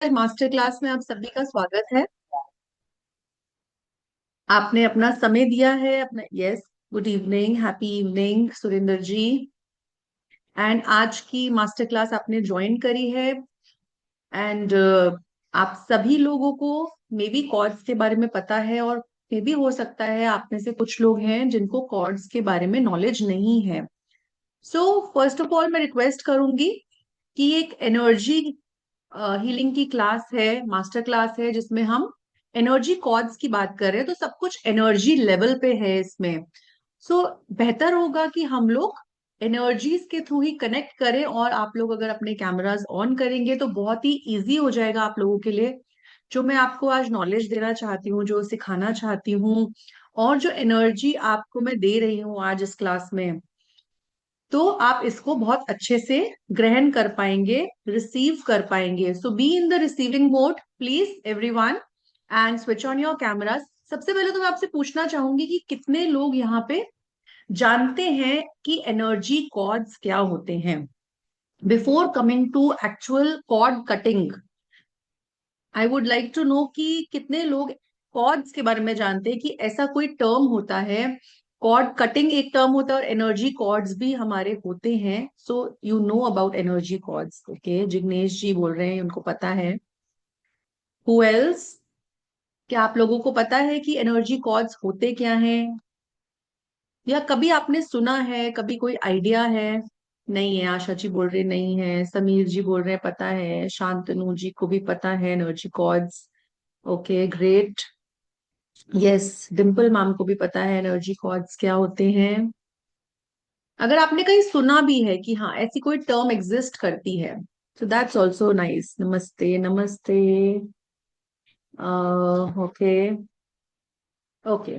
Master class में आप सभी का स्वागत है। आपने अपना समय दिया है अपना। Yes, good evening, happy evening Surendra ji. And आज की मास्टर क्लास आपने ज्वाइन करी है। एंड आप सभी लोगों को मे बी कॉर्ड्स के बारे में पता है, और मे भी हो सकता है आप में से कुछ लोग हैं जिनको कॉर्ड्स के बारे में नॉलेज नहीं है। सो फर्स्ट ऑफ ऑल मैं रिक्वेस्ट करूंगी कि एक एनर्जी हीलिंग की क्लास है, मास्टर क्लास है, जिसमें हम एनर्जी कॉर्ड्स की बात कर रहे हैं, तो सब कुछ एनर्जी लेवल पे है इसमें। सो बेहतर होगा कि हम लोग एनर्जीज के थ्रू ही कनेक्ट करें, और आप लोग अगर अपने कैमरास ऑन करेंगे तो बहुत ही इजी हो जाएगा आप लोगों के लिए। जो मैं आपको आज नॉलेज देना चाहती हूँ, जो सिखाना चाहती हूँ, और जो एनर्जी आपको मैं दे रही हूँ आज इस क्लास में, तो आप इसको बहुत अच्छे से ग्रहण कर पाएंगे, रिसीव कर पाएंगे। So be in the receiving mode please everyone, and switch on your cameras. सबसे पहले तो मैं आपसे पूछना चाहूंगी कि कितने लोग यहाँ पे जानते हैं कि एनर्जी कॉर्ड्स क्या होते हैं। Before coming to actual cord cutting, I would like to know कि कितने लोग कॉर्ड्स के बारे में जानते हैं, कि ऐसा कोई टर्म होता है। कॉर्ड कटिंग एक टर्म होता है, और एनर्जी कॉर्ड्स भी हमारे होते हैं। So you know about energy cords. Okay, Jignesh ji बोल रहे हैं, उनको पता है। Who else? क्या आप लोगों को पता है कि एनर्जी कॉर्ड्स होते क्या हैं, या कभी आपने सुना है, कभी कोई आइडिया है? नहीं है, आशा जी बोल रहे नहीं है, समीर जी बोल रहे हैं पता है, शांतनु जी को भी पता है energy cords. Okay, great. Yes, Dimple ma'am को भी पता है एनर्जी कॉर्ड्स क्या होते हैं। अगर आपने कहीं सुना भी है कि हाँ ऐसी कोई टर्म एग्जिस्ट करती है, तो दैट्स ऑल्सो नाइस। नमस्ते नमस्ते। Okay. Okay.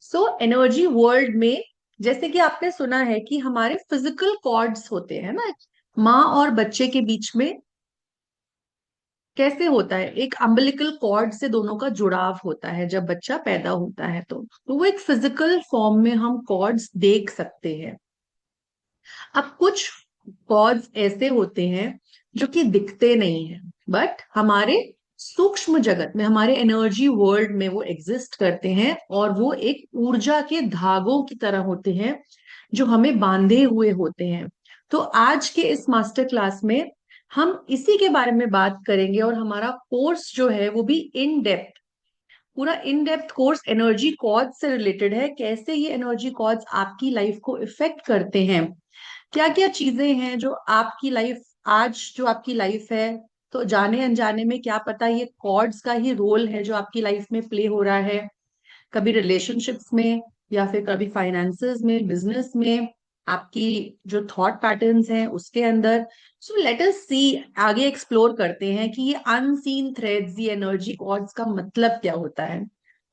So energy world में, जैसे कि आपने सुना है कि हमारे फिजिकल कॉर्ड्स होते हैं ना, माँ और बच्चे के बीच में कैसे होता है, एक अम्बिलिकल कॉर्ड से दोनों का जुड़ाव होता है जब बच्चा पैदा होता है। तो वो एक फिजिकल फॉर्म में हम कॉर्ड्स देख सकते हैं। अब कुछ कॉर्ड्स ऐसे होते हैं जो कि दिखते नहीं है, बट हमारे सूक्ष्म जगत में, हमारे एनर्जी वर्ल्ड में वो एग्जिस्ट करते हैं, और वो एक ऊर्जा के धागों की तरह होते हैं जो हमें बांधे हुए होते हैं। तो आज के इस मास्टर क्लास में हम इसी के बारे में बात करेंगे, और हमारा कोर्स जो है वो भी इन डेप्थ, पूरा in depth course energy cords से रिलेटेड है। कैसे ये एनर्जी कॉर्ड्स आपकी लाइफ को इफेक्ट करते हैं, क्या क्या चीजें हैं जो आपकी लाइफ, आज जो आपकी लाइफ है, तो जाने अनजाने में क्या पता ये कॉर्ड्स का ही रोल है जो आपकी लाइफ में प्ले हो रहा है, कभी रिलेशनशिप्स में, या फिर कभी फाइनेंसेस में, बिजनेस में, आपकी जो थॉट पैटर्न्स हैं उसके अंदर। सो लेट अस सी, आगे एक्सप्लोर करते हैं कि ये अनसीन थ्रेड्स, ये एनर्जी कॉर्ड्स का मतलब क्या होता है।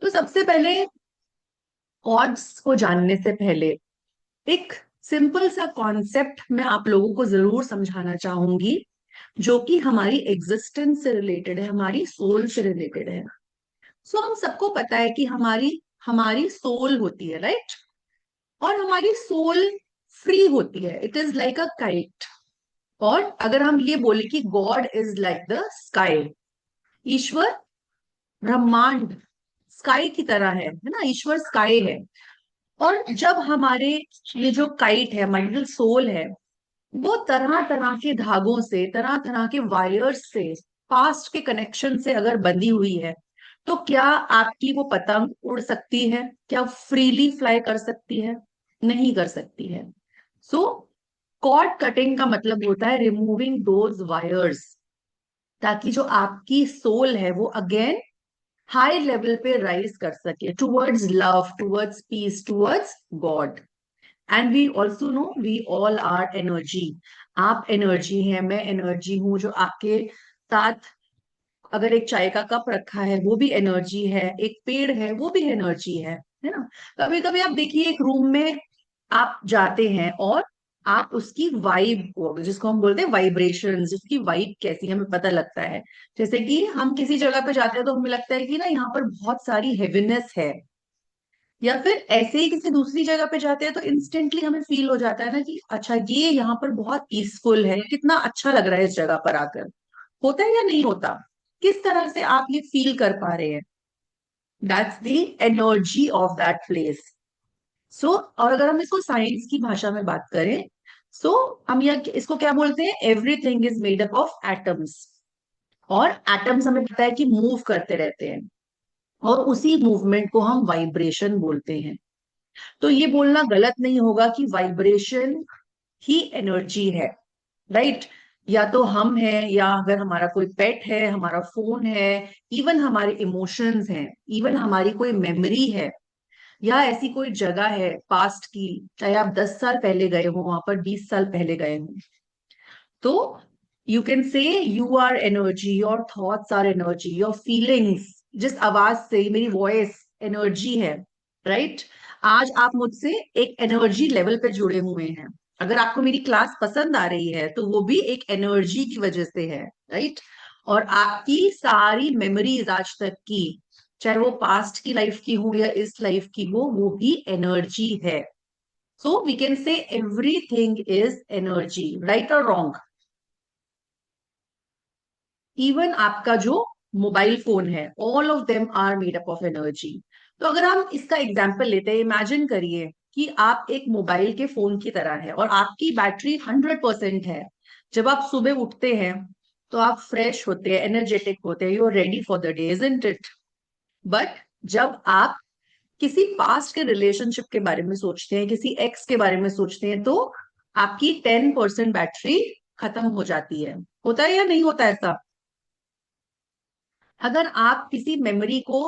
तो सबसे पहले कॉर्ड्स को जानने से पहले एक सिंपल सा कॉन्सेप्ट मैं आप लोगों को जरूर समझाना चाहूंगी, जो कि हमारी एग्जिस्टेंस से रिलेटेड है, हमारी सोल से रिलेटेड है। सो हम सबको पता है कि हमारी हमारी सोल होती है, राइट? और हमारी सोल फ्री होती है, it is like a kite. और अगर हम ये बोले कि god is like the sky, ईश्वर ब्रह्मांड स्काई की तरह है ना, ईश्वर स्काई है। और जब हमारे ये जो काइट है, हमारी जो सोल है, वो तरह तरह के धागों से, तरह तरह के वायर्स से, पास्ट के कनेक्शन से अगर बंधी हुई है, तो क्या आपकी वो पतंग उड़ सकती है? क्या फ्रीली फ्लाई कर सकती है? नहीं कर सकती है। सो कॉर्ड कटिंग का मतलब होता है रिमूविंग दोज वायर्स, ताकि जो आपकी सोल है वो अगेन हाई लेवल पे राइज कर सके towards love, towards peace, towards God. And we also know we all are energy. आप एनर्जी हैं, मैं एनर्जी हूं। जो आपके साथ अगर एक चाय का कप रखा है वो भी एनर्जी है, एक पेड़ है वो भी एनर्जी है ना। कभी कभी आप देखिए, एक रूम में आप जाते हैं और आप उसकी वाइब, जिसको हम बोलते हैं वाइब्रेशन, जिसकी वाइब कैसी है, हमें पता लगता है। जैसे कि हम किसी जगह पे जाते हैं तो हमें लगता है कि ना यहाँ पर बहुत सारी हेवीनेस है, या फिर ऐसे ही किसी दूसरी जगह पे जाते हैं तो इंस्टेंटली हमें फील हो जाता है ना कि अच्छा ये यहाँ पर बहुत पीसफुल है, कितना अच्छा लग रहा है इस जगह पर आकर। होता है या नहीं होता? किस तरह से आप ये फील कर पा रहे हैं, that's the energy of that place. So और अगर हम इसको साइंस की भाषा में बात करें, सो हम यह इसको क्या बोलते हैं, everything is made up of atoms. और एटम्स हमें पता है कि मूव करते रहते हैं, और उसी मूवमेंट को हम वाइब्रेशन बोलते हैं। तो ये बोलना गलत नहीं होगा कि वाइब्रेशन ही एनर्जी है, राइट। या तो हम हैं, या अगर हमारा कोई पेट है, हमारा फोन है, इवन हमारे इमोशंस हैं, इवन हमारी कोई मेमोरी है, या ऐसी कोई जगह है पास्ट की, चाहे आप 10 साल पहले गए हो वहां पर, 20 साल पहले गए हो, तो you can say you are energy, your thoughts are energy, your feelings, जिस आवाज से मेरी वॉइस एनर्जी है, राइट। आज आप मुझसे एक एनर्जी लेवल पे जुड़े हुए हैं। अगर आपको मेरी क्लास पसंद आ रही है तो वो भी एक एनर्जी की वजह से है, राइट। और आपकी सारी मेमोरीज आज तक की, चाहे वो पास्ट की लाइफ की हो या इस लाइफ की हो, वो भी एनर्जी है। So we can say everything is energy, right और रॉन्ग। इवन आपका जो मोबाइल फोन है, all of them are made up of energy. तो अगर हम इसका एग्जाम्पल लेते हैं, इमेजिन करिए कि आप एक मोबाइल के फोन की तरह है और आपकी बैटरी 100% है। जब आप सुबह उठते हैं तो आप फ्रेश होते हैं, एनर्जेटिक होते हैं, you are ready for the day, isn't it. But जब आप किसी पास्ट के रिलेशनशिप के बारे में सोचते हैं, किसी एक्स के बारे में सोचते हैं, तो आपकी 10% बैटरी खत्म हो जाती है। होता है या नहीं होता ऐसा? अगर आप किसी मेमोरी को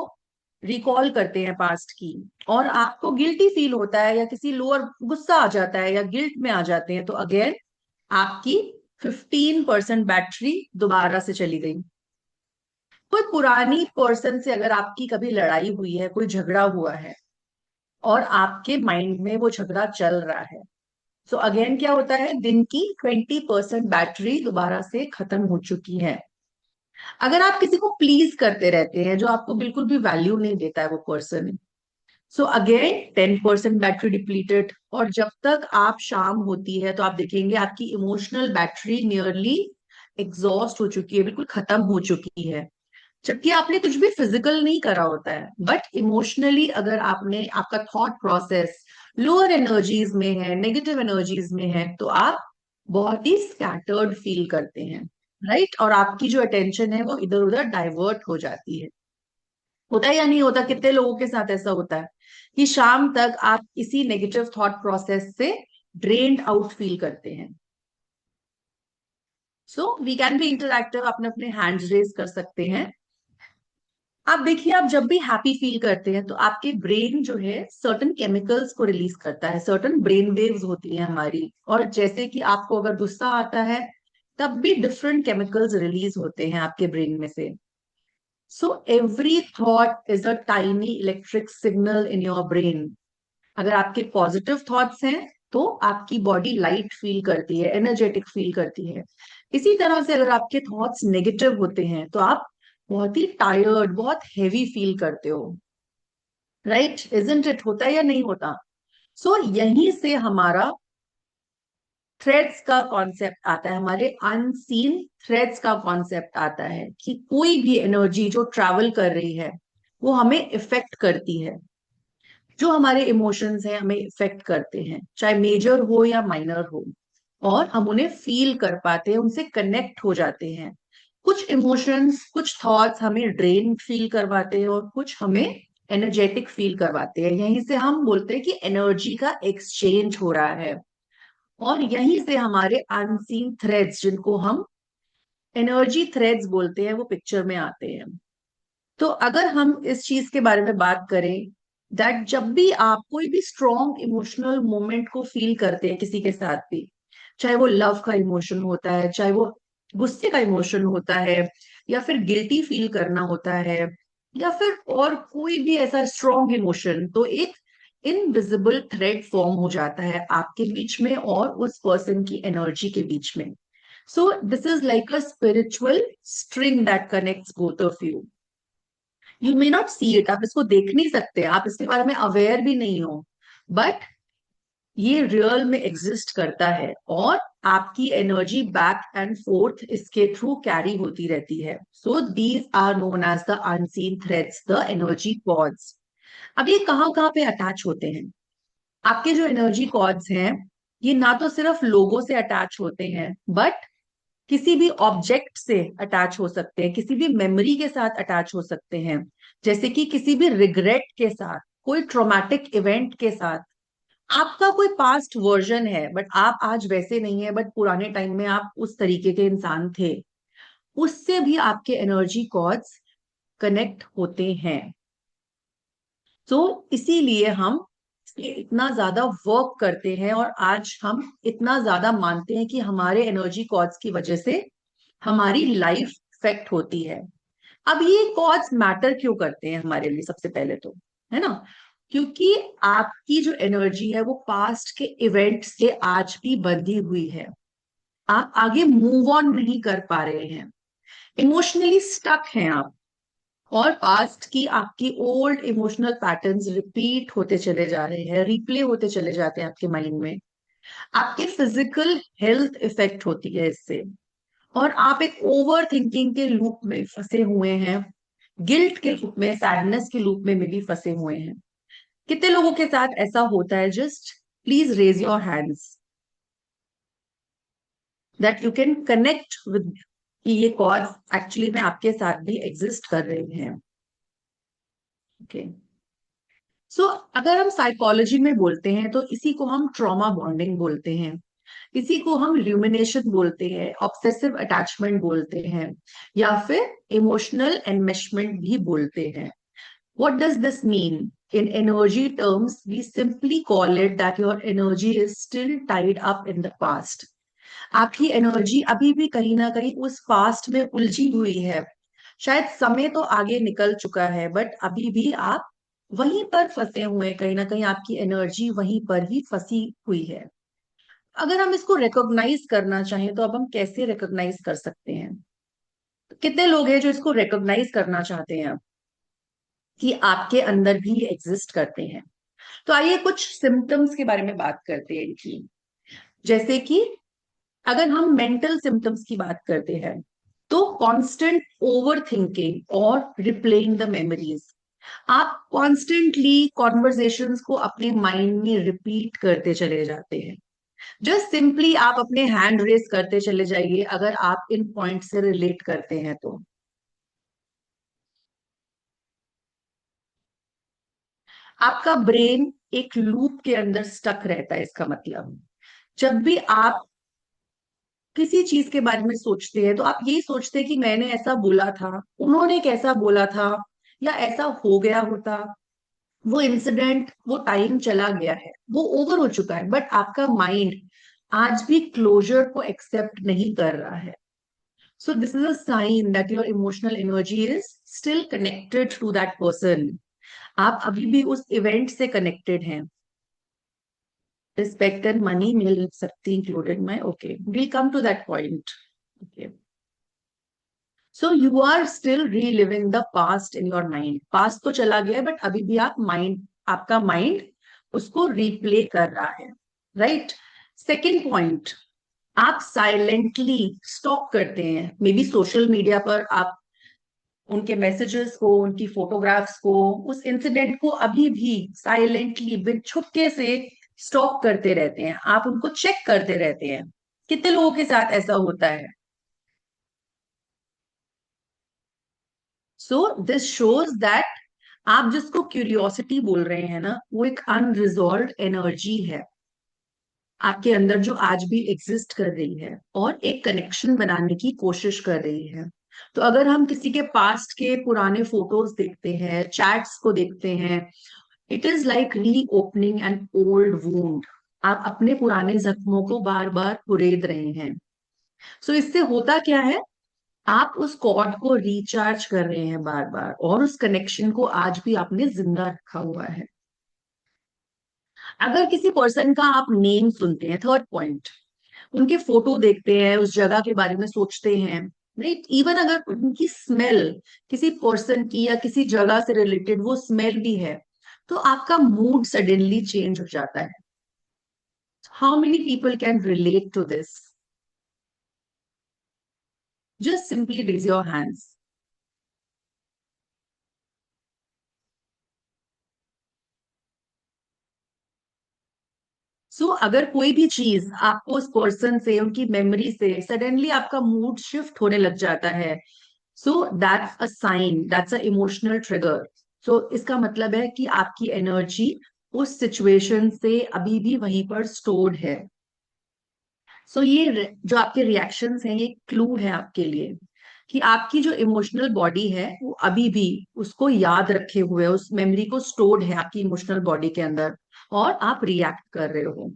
रिकॉल करते हैं पास्ट की, और आपको गिल्टी फील होता है, या किसी लोअर गुस्सा आ जाता है, या गिल्ट में आ जाते हैं, तो अगेन आपकी 15% बैटरी दोबारा से चली गई। कोई पुरानी पर्सन से अगर आपकी कभी लड़ाई हुई है, कोई झगड़ा हुआ है, और आपके माइंड में वो झगड़ा चल रहा है, तो अगेन क्या होता है, दिन की 20% बैटरी दोबारा से खत्म हो चुकी है। अगर आप किसी को प्लीज करते रहते हैं, जो आपको बिल्कुल भी वैल्यू नहीं देता है वो person, so again 10% battery depleted. और जब तक आप शाम होती है तो आप देखेंगे आपकी इमोशनल बैटरी नियरली एग्जॉस्ट हो चुकी है, बिल्कुल खत्म हो चुकी है। जबकि आपने कुछ भी फिजिकल नहीं करा होता है, बट इमोशनली अगर आपने, आपका थॉट प्रोसेस लोअर एनर्जीज में है, नेगेटिव एनर्जीज में है, तो आप बहुत ही स्कैटर्ड फील करते हैं, राइट। और आपकी जो अटेंशन है वो इधर उधर डाइवर्ट हो जाती है। होता है या नहीं होता? कितने लोगों के साथ ऐसा होता है कि शाम तक आप इसी नेगेटिव थॉट प्रोसेस से ड्रेन्ड आउट फील करते हैं। So we can be interactive, अपने अपने हैंड्स रेज कर सकते हैं। आप देखिए, आप जब भी हैप्पी फील करते हैं तो आपके ब्रेन जो है सर्टन केमिकल्स को रिलीज करता है, सर्टन ब्रेन वेव्स होती हैं हमारी। और जैसे कि आपको अगर गुस्सा आता है, तब भी डिफरेंट केमिकल्स रिलीज होते हैं आपके ब्रेन में से। So every thought is a tiny electric signal in your brain. अगर आपके पॉजिटिव थॉट्स हैं तो आपकी बॉडी लाइट फील करती है, एनर्जेटिक फील करती है। इसी तरह से अगर आपके थॉट्स नेगेटिव होते हैं तो आप बहुत ही टायर्ड, बहुत हैवी फील करते हो, राइट, इजंट इट? होता है या नहीं होता? सो यहीं से हमारा थ्रेड्स का कॉन्सेप्ट आता है, हमारे अनसीन थ्रेड्स का कॉन्सेप्ट आता है कि कोई भी एनर्जी जो ट्रैवल कर रही है वो हमें इफेक्ट करती है। जो हमारे इमोशंस हैं हमें इफेक्ट करते हैं, चाहे मेजर हो या माइनर हो, और हम उन्हें फील कर पाते हैं, उनसे कनेक्ट हो जाते हैं। कुछ इमोशंस, कुछ थॉट्स हमें ड्रेन फील करवाते हैं, और कुछ हमें एनर्जेटिक फील करवाते हैं। यहीं से हम बोलते हैं कि एनर्जी का एक्सचेंज हो रहा है। और यहीं से हमारे अनसीन थ्रेड्स, जिनको हम एनर्जी थ्रेड्स बोलते हैं, वो पिक्चर में आते हैं। तो अगर हम इस चीज के बारे में बात करें, दैट जब भी आप कोई भी स्ट्रॉन्ग इमोशनल मोमेंट को फील करते हैं किसी के साथ भी, चाहे वो लव का इमोशन होता है, चाहे वो गुस्से का इमोशन होता है, या फिर गिल्टी फील करना होता है, या फिर और कोई भी ऐसा स्ट्रॉन्ग इमोशन, तो एक इनविजिबल थ्रेड फॉर्म हो जाता है आपके बीच में और उस पर्सन की एनर्जी के बीच में। सो this is like a spiritual string that connects both of you. You may not see it, आप इसको देख नहीं सकते, आप इसके बारे में अवेयर भी नहीं हो, बट ये रियल में एग्जिस्ट करता है और आपकी एनर्जी बैक एंड फोर्थ इसके थ्रू कैरी होती रहती है. So these are known as the unseen threads, the energy cords. अब ये कहाँ कहाँ पे अटैच होते हैं? आपके जो एनर्जी कॉर्ड्स हैं, ये ना तो सिर्फ लोगों से अटैच होते हैं, बट किसी भी ऑब्जेक्ट से अटैच हो सकते हैं, किसी भी मेमोरी के साथ अटैच हो सकते हैं, जैसे कि किसी भी रिग्रेट के साथ, कोई ट्रॉमेटिक इवेंट के साथ. आपका कोई पास्ट वर्जन है बट आप आज वैसे नहीं है, बट पुराने टाइम में आप उस तरीके के इंसान थे, उससे भी आपके एनर्जी कॉर्ड्स कनेक्ट होते हैं. तो इसीलिए हम इतना ज्यादा वर्क करते हैं और आज हम इतना ज्यादा मानते हैं कि हमारे एनर्जी कॉर्ड्स की वजह से हमारी लाइफ इफेक्ट होती है. अब ये कॉज मैटर क्यों करते हैं हमारे लिए? सबसे पहले तो, है ना, क्योंकि आपकी जो एनर्जी है वो पास्ट के इवेंट से आज भी बंधी हुई है. आप आगे मूव ऑन नहीं कर पा रहे हैं, इमोशनली स्टक हैं आप, और पास्ट की आपकी ओल्ड इमोशनल पैटर्न्स रिपीट होते चले जा रहे हैं, रिप्ले होते चले जाते हैं आपके माइंड में. आपके फिजिकल हेल्थ इफेक्ट होती है इससे, और आप एक ओवर थिंकिंग के लूप में फंसे हुए हैं, गिल्ट के लूप में, सैडनेस के लूप में भी फंसे हुए हैं. कितने लोगों के साथ ऐसा होता है? Just please raise your hands that you can connect with, ये कॉज एक्चुअली में आपके साथ भी एग्जिस्ट कर रहे हैं. ओके. सो अगर हम साइकोलॉजी में बोलते हैं तो इसी को हम ट्रॉमा बॉन्डिंग बोलते हैं, इसी को हम ल्यूमिनेशन बोलते हैं, ऑब्सेसिव अटैचमेंट बोलते हैं, या फिर इमोशनल एनमेशमेंट भी बोलते हैं. What does this mean? In energy terms, we simply call it that your energy is still tied up in the past. आपकी एनर्जी अभी भी कहीं ना कहीं उस पास्ट में उलझी हुई है. शायद समय तो आगे निकल चुका है, बट अभी भी आप वहीं पर फंसे हुए हैं, कहीं ना कहीं आपकी एनर्जी वहीं पर ही फंसी हुई है. अगर हम इसको रिकॉग्नाइज करना चाहें तो अब हम कैसे रिकॉग्नाइज कर सकते हैं? कितने लोग हैं जो इसको रिकॉग्नाइज करना चाहते हैं कि आपके अंदर भी एग्जिस्ट करते हैं? तो आइए कुछ सिम्टम्स के बारे में बात करते हैं इनकी. जैसे कि अगर हम मेंटल सिम्टम्स की बात करते हैं तो कांस्टेंट ओवर थिंकिंग और रिप्लेइंग द मेमोरीज. आप कॉन्स्टेंटली कॉन्वर्जेशंस को अपने माइंड में रिपीट करते चले जाते हैं. जस्ट सिंपली आप अपने हैंड रेस करते चले जाइए अगर आप इन पॉइंट से रिलेट करते हैं तो. आपका ब्रेन एक लूप के अंदर स्टक रहता है. इसका मतलब जब भी आप किसी चीज के बारे में सोचते हैं तो आप यही सोचते हैं कि मैंने ऐसा बोला था, उन्होंने कैसा बोला था, या ऐसा हो गया होता. वो इंसिडेंट, वो टाइम चला गया है, वो ओवर हो चुका है, बट आपका माइंड आज भी क्लोजर को एक्सेप्ट नहीं कर रहा है. So this is a sign that your emotional energy is still connected to that person. आप अभी भी उस इवेंट से कनेक्टेड हैं. Respect and money may sakti included my, okay, we'll come to that point. Okay. So you are still reliving the past in your mind. Past तो चला गया है, बट अभी भी आप माइंड, आपका माइंड उसको रिप्ले कर रहा है. राइट. सेकेंड पॉइंट, आप साइलेंटली स्टॉक करते हैं. मे बी सोशल मीडिया पर आप उनके मैसेजेस को, उनकी फोटोग्राफ्स को, उस इंसिडेंट को अभी भी साइलेंटली बिन छुपके से स्टॉक करते रहते हैं. आप उनको चेक करते रहते हैं. कितने लोगों के साथ ऐसा होता है? सो दिस शोज दैट आप जिसको क्यूरियोसिटी बोल रहे हैं ना, वो एक अनरिजॉल्व एनर्जी है आपके अंदर, जो आज भी एग्जिस्ट कर रही है और एक कनेक्शन बनाने की कोशिश कर रही है. तो अगर हम किसी के पास्ट के पुराने फोटोज देखते हैं, चैट्स को देखते हैं, इट इज लाइक री ओपनिंग एन ओल्ड वूंड. आप अपने पुराने जख्मों को बार बार कुरेद रहे हैं. सो इससे होता क्या है? आप उस कॉर्ड को रिचार्ज कर रहे हैं बार बार, और उस कनेक्शन को आज भी आपने जिंदा रखा हुआ है. अगर किसी पर्सन का आप नेम सुनते हैं, थर्ड पॉइंट, उनके फोटो देखते हैं, उस जगह के बारे में सोचते हैं, राइट, इवन अगर उनकी स्मेल किसी पर्सन की या किसी जगह से रिलेटेड वो स्मेल भी है, तो आपका मूड सडनली चेंज हो जाता है. How many people can relate to this? Just simply raise your hands. सो अगर कोई भी चीज आपको उस पर्सन से, उनकी मेमोरी से सडनली आपका मूड शिफ्ट होने लग जाता है, so that's a sign, that's a emotional trigger. So इसका मतलब है कि आपकी एनर्जी उस सिचुएशन से अभी भी वहीं पर स्टोर्ड है. सो जो आपके रिएक्शंस हैं, ये क्लू है आपके लिए कि आपकी जो इमोशनल बॉडी है वो अभी भी उसको याद रखे हुए है, उस मेमोरी को स्टोर्ड है आपकी इमोशनल बॉडी के अंदर, और आप रिएक्ट कर रहे हो.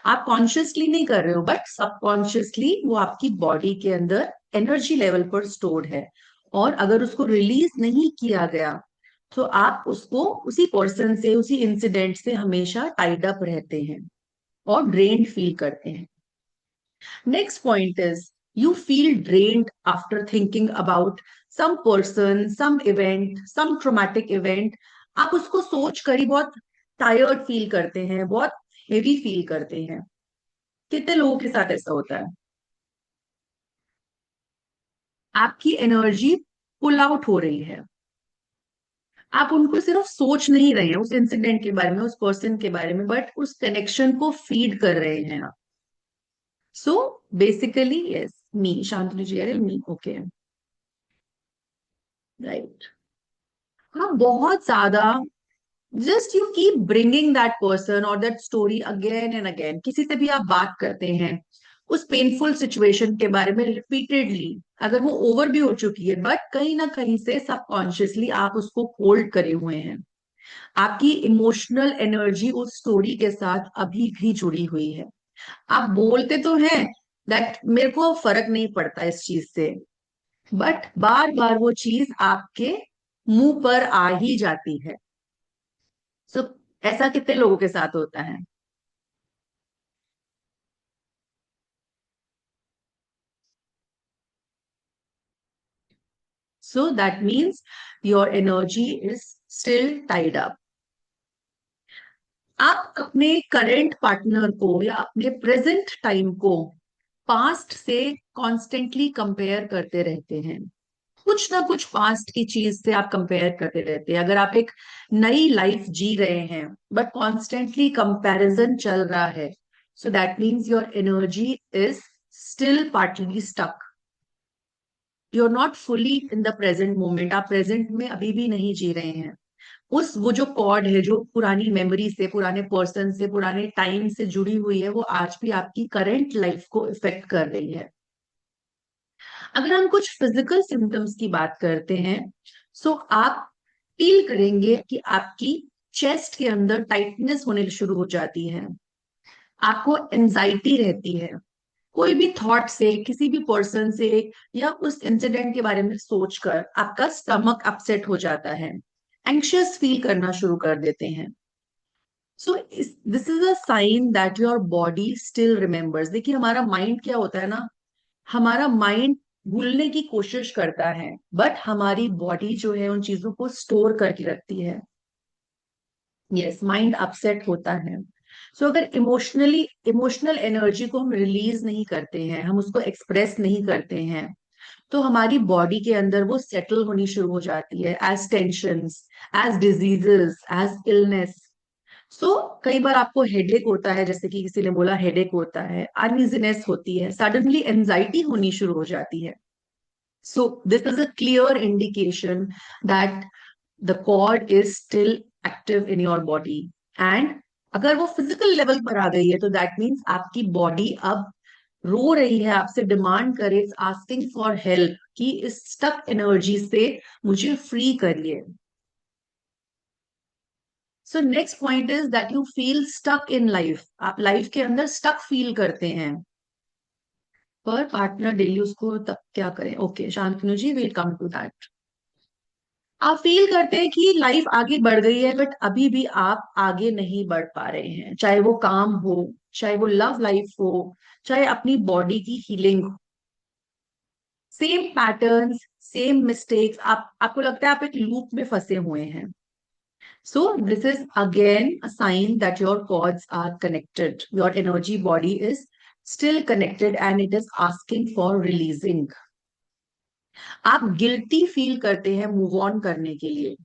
आप कॉन्शियसली नहीं कर रहे हो, बट सबकॉन्शियसली वो आपकी बॉडी के अंदर एनर्जी लेवल पर स्टोर्ड है. और अगर उसको रिलीज नहीं किया गया तो आप उसको उसी पर्सन से, उसी इंसिडेंट से हमेशा टाइड अप रहते हैं और ड्रेन्ड फील करते हैं. Next point is you feel drained after thinking about some person, some event, some traumatic event. आप उसको सोच कर ही बहुत टायर्ड फील करते हैं, बहुत हेवी फील करते हैं. कितने लोगों के साथ ऐसा होता है? आपकी एनर्जी पुल आउट हो रही है. आप उनको सिर्फ सोच नहीं रहे हैं उस इंसिडेंट के बारे में, उस पर्सन के बारे में, बट उस कनेक्शन को फीड कर रहे हैं आप. So basically yes, me Shantanu ji, अरे मी, ओके, राइट. हाँ, बहुत ज्यादा. Just you keep bringing that person और that story again and again. किसी से भी आप बात करते हैं उस पेनफुल सिचुएशन के बारे में रिपीटेडली, अगर वो ओवर भी हो चुकी है, बट कहीं ना कहीं से सबकॉन्शियसली आप उसको होल्ड करे हुए हैं. आपकी इमोशनल एनर्जी उस स्टोरी के साथ अभी भी जुड़ी हुई है. आप बोलते तो हैं दैट मेरे को फर्क नहीं पड़ता इस चीज से, बट बार बार वो चीज आपके मुंह पर आ ही जाती है. सो ऐसा कितने लोगों के साथ होता है? So that means your energy is still tied up. आप अपने करेंट पार्टनर को या अपने प्रेजेंट टाइम को पास्ट से कॉन्स्टेंटली कंपेयर करते रहते हैं. कुछ ना कुछ पास्ट की चीज से आप कंपेयर करते रहते हैं. अगर आप एक नई लाइफ जी रहे हैं बट कॉन्स्टेंटली कंपैरिजन चल रहा है, so that means your energy is still partly stuck. You are not fully in the present moment. आप प्रेजेंट में अभी भी नहीं जी रहे हैं. उस वो जो कॉर्ड है जो पुरानी मेमोरी से, पुराने पर्सन से, पुराने टाइम से जुड़ी हुई है, वो आज भी आपकी करंट लाइफ को इफेक्ट कर रही है. अगर हम कुछ फिजिकल सिम्टम्स की बात करते हैं, सो आप फील करेंगे कि आपकी चेस्ट के अंदर टाइटनेस होने शुरू हो जाती है. आपको एंजाइटी रहती है. कोई भी थॉट से, किसी भी पर्सन से, या उस इंसिडेंट के बारे में सोचकर आपका स्टमक अपसेट हो जाता है. एंग्शियस फील करना शुरू कर देते हैं. So this is a sign that your body still remembers. देखिए, हमारा माइंड क्या होता है ना, हमारा माइंड भूलने की कोशिश करता है, बट हमारी बॉडी जो है उन चीजों को स्टोर करके रखती है. यस, माइंड अपसेट होता है. सो अगर इमोशनल एनर्जी को हम रिलीज नहीं करते हैं, हम उसको एक्सप्रेस नहीं करते हैं, तो हमारी बॉडी के अंदर वो सेटल होनी शुरू हो जाती है as tensions, as diseases, as illness. So कई बार आपको हेडेक होता है, जैसे कि किसी ने बोला हेडेक होता है, अनइजीनेस होती है, सडनली एंजाइटी होनी शुरू हो जाती है. So this is a clear indication that the cord is still active in your body. And अगर वो फिजिकल लेवल पर आ गई है, तो दैट मीन्स आपकी बॉडी अब रो रही है, आपसे डिमांड करे, आस्किंग फॉर हेल्प, कि इस स्टक एनर्जी से मुझे फ्री करिए. So next point is that you feel stuck in life. आप लाइफ के अंदर स्टक फील करते हैं, पर पार्टनर डेली उसको तब क्या करें? Okay Shantanu ji, will come to that. आप फील करते हैं कि लाइफ आगे बढ़ गई है, बट अभी भी आप आगे नहीं बढ़ पा रहे हैं, चाहे वो काम हो, चाहे वो लव लाइफ हो, चाहे अपनी बॉडी की हीलिंग हो. सेम पैटर्न्स, सेम मिस्टेक्स, आप आपको लगता है आप एक लूप में फंसे हुए हैं. So this is again a sign that your cords are connected. Your energy body is still connected and it is asking for releasing. आप गिल्टी फील करते हैं मूव ऑन करने के लिए.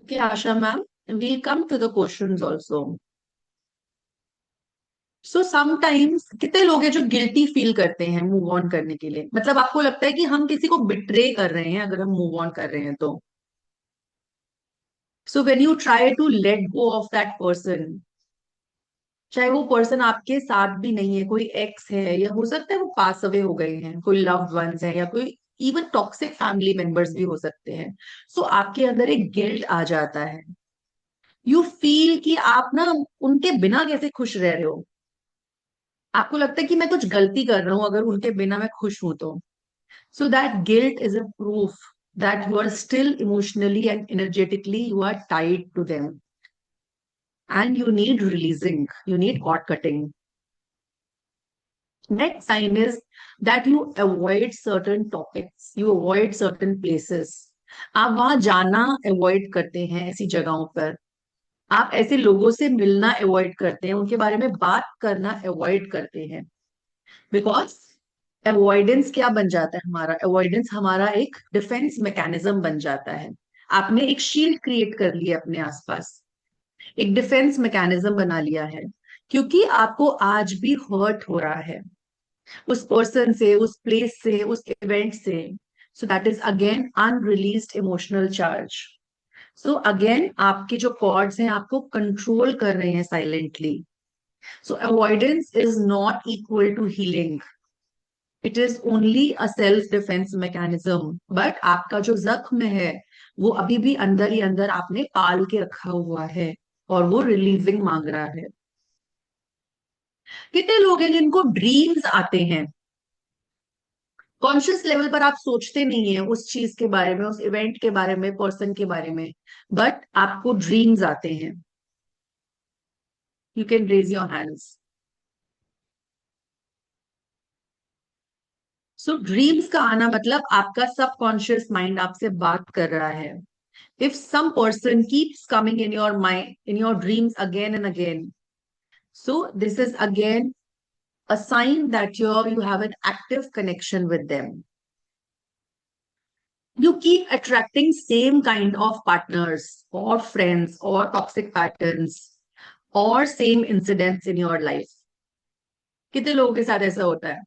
Okay, Asha ma'am, we'll come to the questions also. So sometimes कितने लोग हैं जो गिल्टी फील करते हैं मूव ऑन करने के लिए, मतलब आपको लगता है कि हम किसी को बिट्रे कर रहे हैं अगर हम मूव ऑन कर रहे हैं तो. So when you try to let go off that person, चाहे वो पर्सन आपके साथ भी नहीं है, कोई एक्स है या हो सकता है वो पास अवे हो गए हैं, कोई लव्ड वंस है या कोई इवन टॉक्सिक फैमिली मेंबर्स भी हो सकते हैं. सो आपके अंदर एक गिल्ट आ जाता है. यू फील कि आप ना उनके बिना कैसे खुश रह रहे हो. आपको लगता है कि मैं कुछ गलती कर रहा हूं अगर उनके बिना मैं खुश हूं तो. So that guilt is a proof that you are still emotionally and energetically you are tied to them and you need releasing, you need cord cutting. Next sign is that you avoid certain topics, you avoid certain places. आप वहां जाना avoid करते हैं ऐसी जगहों पर. आप ऐसे लोगों से मिलना अवॉइड करते हैं, उनके बारे में बात करना अवॉइड करते हैं. बिकॉज अवॉइडेंस क्या बन जाता है हमारा, अवॉइडेंस हमारा एक डिफेंस मैकेनिज्म बन जाता है. आपने एक शील्ड क्रिएट कर लिया अपने आसपास, एक डिफेंस मैकेनिज्म बना लिया है, क्योंकि आपको आज भी हर्ट हो रहा है उस पर्सन से, उस प्लेस से, उस इवेंट से. So that is again unreleased emotional charge. So again आपके जो कॉर्ड्स हैं आपको कंट्रोल कर रहे हैं silently. So avoidance is not equal to healing. It is only a self defence mechanism. But आपका जो जख्म है वो अभी भी अंदर ही अंदर आपने पाल के रखा हुआ है और वो रिलीजिंग मांग रहा है. कितने लोग हैं जिनको ड्रीम्स आते हैं, कॉन्शियस लेवल पर आप सोचते नहीं है उस चीज के बारे में, उस इवेंट के बारे में, पर्सन के बारे में, बट आपको ड्रीम्स आते हैं. You can raise your hands. So dreams का आना मतलब आपका सबकॉन्शियस माइंड आपसे बात कर रहा है. If some person keeps coming in your mind, in your dreams again and again, so this is again a sign that you have an active connection with them. You keep attracting same kind of partners or friends or toxic patterns or same incidents in your life. कितने लोगों के साथ ऐसा होता है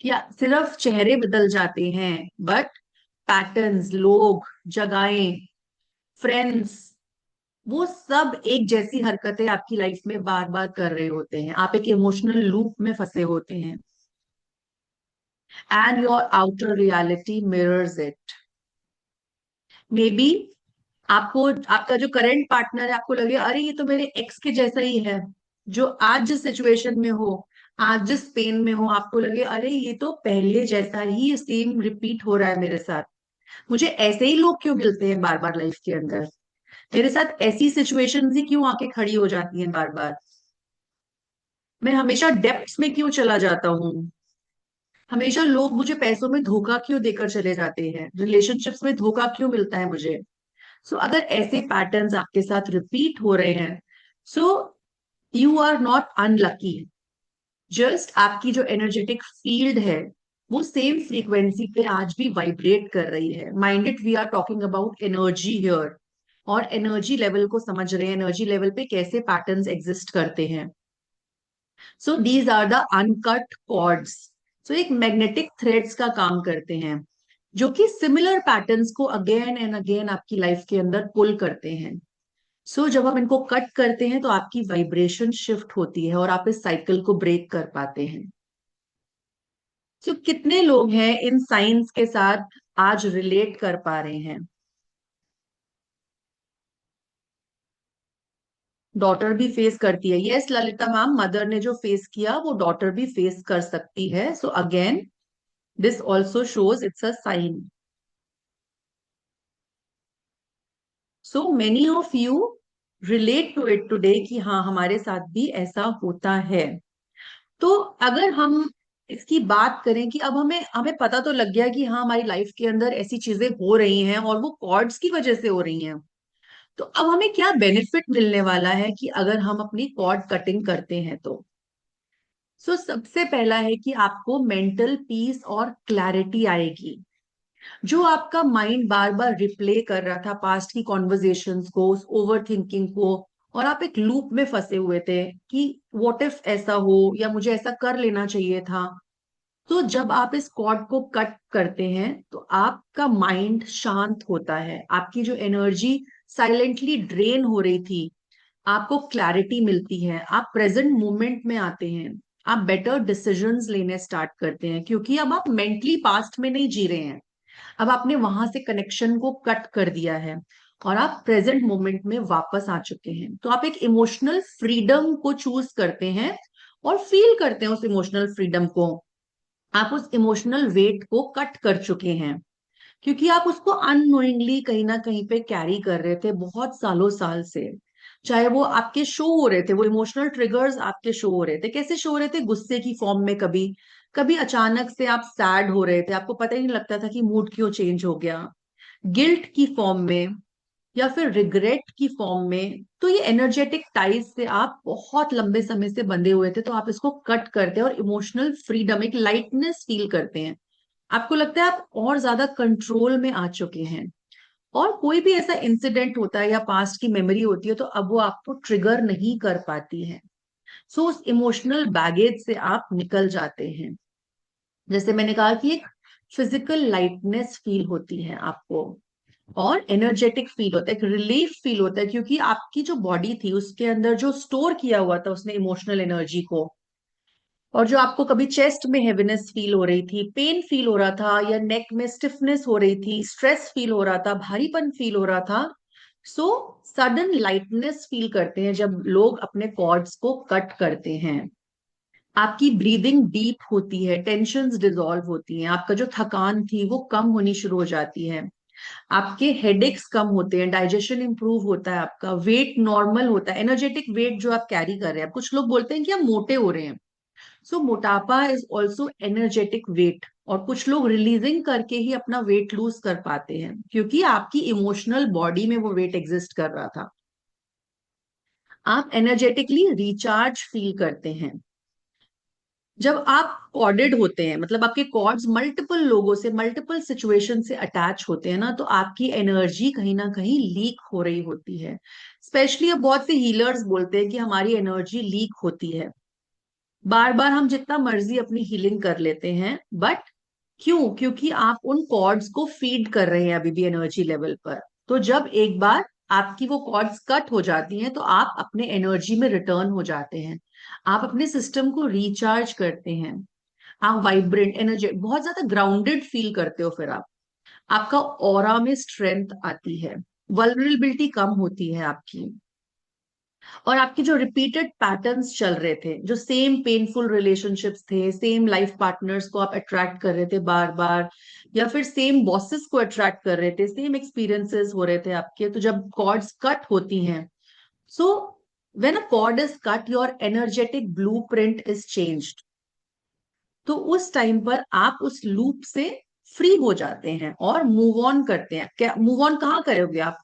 कि सिर्फ चेहरे बदल जाते हैं बट पैटर्न्स, लोग, जगहें, फ्रेंड्स, वो सब एक जैसी हरकतें आपकी लाइफ में बार बार कर रहे होते हैं. आप एक इमोशनल लूप में फंसे होते हैं and your outer reality mirrors it. May be आपको आपका जो करंट पार्टनर है आपको लगे अरे ये तो मेरे एक्स के जैसा ही है, जो आज जिस सिचुएशन में हो, आज जिस पेन में हो, आपको लगे अरे ये तो पहले जैसा ही सेम रिपीट हो रहा है मेरे साथ. मुझे ऐसे ही लोग क्यों मिलते हैं बार बार लाइफ के अंदर, मेरे साथ ऐसी सिचुएशंस ही क्यों आके खड़ी हो जाती हैं बार बार, मैं हमेशा डेप्थ्स में क्यों चला जाता हूँ, हमेशा लोग मुझे पैसों में धोखा क्यों देकर चले जाते हैं, रिलेशनशिप्स में धोखा क्यों मिलता है मुझे. सो अगर ऐसे पैटर्न्स आपके साथ रिपीट हो रहे हैं, so you are not unlucky. Just आपकी जो एनर्जेटिक फील्ड है वो सेम फ्रीक्वेंसी पे आज भी वाइब्रेट कर रही है. Minded we are talking about energy here, और एनर्जी लेवल को समझ रहे हैं, एनर्जी लेवल पे कैसे पैटर्न्स एग्जिस्ट करते हैं. So these are the uncut cords. So एक मैग्नेटिक थ्रेड्स का काम करते हैं जो कि सिमिलर पैटर्न्स को अगेन एंड अगेन आपकी लाइफ के अंदर पुल करते हैं. जब हम इनको कट करते हैं तो आपकी वाइब्रेशन शिफ्ट होती है और आप इस साइकिल को ब्रेक कर पाते हैं. कितने लोग हैं इन साइंस के साथ आज रिलेट कर पा रहे हैं. डॉटर भी फेस करती है. यस ललिता मैम, मदर ने जो फेस किया वो डॉटर भी फेस कर सकती है. So again this also shows it's a sign. So many of you relate to it today कि हाँ हमारे साथ भी ऐसा होता है. तो अगर हम इसकी बात करें कि अब हमें हमें पता तो लग गया कि हाँ हमारी लाइफ के अंदर ऐसी चीजें हो रही हैं और वो कॉर्ड्स की वजह से हो रही हैं। तो अब हमें क्या बेनिफिट मिलने वाला है कि अगर हम अपनी कॉर्ड कटिंग करते हैं तो। सबसे पहला है कि आपको मेंटल पीस और क्लैरिटी आएगी। जो आपका माइंड बार बार रिप्ले कर रहा था पास्ट की कॉन्वर्जेशंस को, उस ओवर थिंकिंग को, और आप एक लूप में फंसे हुए थे कि व्हाट इफ ऐसा हो या मुझे ऐसा कर लेना चाहिए था। तो जब आप इस कॉर्ड को कट करते हैं तो आपका माइंड शांत होता है, आपकी जो एनर्जी साइलेंटली ड्रेन हो रही थी, आपको क्लैरिटी मिलती है, आप प्रेजेंट मोमेंट में आते हैं, आप बेटर डिसीजंस लेने स्टार्ट करते हैं, क्योंकि अब आप मेंटली पास्ट में नहीं जी रहे हैं। अब आपने वहां से कनेक्शन को कट कर दिया है और आप प्रेजेंट मोमेंट में वापस आ चुके हैं। तो आप एक इमोशनल फ्रीडम को चूज करते हैं और फील करते हैं उस इमोशनल फ्रीडम को। आप उस इमोशनल वेट को कट कर चुके हैं, क्योंकि आप उसको अननोइंगली कहीं ना कहीं पे कैरी कर रहे थे बहुत सालों साल से। चाहे वो आपके शो हो रहे थे, वो इमोशनल ट्रिगर्स आपके शो हो रहे थे, कैसे शो हो रहे थे, गुस्से की फॉर्म में, कभी कभी अचानक से आप सैड हो रहे थे, आपको पता ही नहीं लगता था कि मूड क्यों चेंज हो गया, गिल्ट की फॉर्म में, या फिर रिग्रेट की फॉर्म में। तो ये एनर्जेटिक टाइज से आप बहुत लंबे समय से बंधे हुए थे, तो आप इसको कट करते हैं और इमोशनल फ्रीडम, एक लाइटनेस फील करते हैं। आपको लगता है आप और ज्यादा कंट्रोल में आ चुके हैं, और कोई भी ऐसा इंसिडेंट होता है या पास्ट की मेमोरी होती है तो अब वो आपको ट्रिगर नहीं कर पाती है। उस इमोशनल बैगेज से आप निकल जाते हैं। जैसे मैंने कहा कि एक फिजिकल लाइटनेस फील होती है आपको, और एनर्जेटिक फील होता है, एक रिलीफ फील होता है, क्योंकि आपकी जो बॉडी थी उसके अंदर जो स्टोर किया हुआ था उसने इमोशनल एनर्जी को, और जो आपको कभी चेस्ट में हेवीनेस फील हो रही थी, पेन फील हो रहा था, या नेक में स्टिफनेस हो रही थी, स्ट्रेस फील हो रहा था, भारीपन फील हो रहा था, सो सडन लाइटनेस फील करते हैं जब लोग अपने कॉर्ड्स को कट करते हैं। आपकी ब्रीदिंग डीप होती है, टेंशन्स डिसॉल्व होती हैं, आपका जो थकान थी वो कम होनी शुरू हो जाती है, आपके हेडेक्स कम होते हैं, डाइजेशन इंप्रूव होता है, आपका वेट नॉर्मल होता है, एनर्जेटिक वेट जो आप कैरी कर रहे हैं। कुछ लोग बोलते हैं कि हम मोटे हो रहे हैं, मोटापा इज ऑल्सो एनर्जेटिक वेट, और कुछ लोग रिलीजिंग करके ही अपना वेट लूज कर पाते हैं, क्योंकि आपकी इमोशनल बॉडी में वो वेट एग्जिस्ट कर रहा था। आप एनर्जेटिकली रिचार्ज फील करते हैं जब आप कॉर्डेड होते हैं, मतलब आपके कॉर्ड्स मल्टीपल लोगों से, मल्टीपल सिचुएशन से अटैच होते हैं ना, तो आपकी एनर्जी कहीं ना कहीं लीक हो रही होती है। स्पेशली अब बहुत से हीलर्स बोलते हैं कि हमारी एनर्जी लीक होती है। बार बार हम जितना मर्जी अपनी हीलिंग कर लेते हैं, बट क्यों? क्योंकि आप उन कॉर्ड्स को फीड कर रहे हैं अभी भी एनर्जी लेवल पर। तो जब एक बार आपकी वो कॉर्ड्स कट हो जाती हैं तो आप अपने एनर्जी में रिटर्न हो जाते हैं, आप अपने सिस्टम को रिचार्ज करते हैं, आप वाइब्रेंट एनर्जी, बहुत ज्यादा ग्राउंडेड फील करते हो। फिर आप, आपका ऑरा में स्ट्रेंथ आती है, वल्नरेबिलिटी कम होती है आपकी, और आपके जो रिपीटेड पैटर्न्स चल रहे थे, जो सेम पेनफुल रिलेशनशिप्स थे, सेम लाइफ पार्टनर्स को आप अट्रैक्ट कर रहे थे बार बार, या फिर सेम बॉसेस को अट्रैक्ट कर रहे थे, सेम एक्सपीरियंसेस हो रहे थे आपके, तो जब कॉर्ड्स कट होती हैं, so when a cord is cut your energetic blueprint is changed. तो उस टाइम पर आप उस लूप से फ्री हो जाते हैं और मूव ऑन करते हैं। क्या मूव ऑन कहाँ करोगे आप?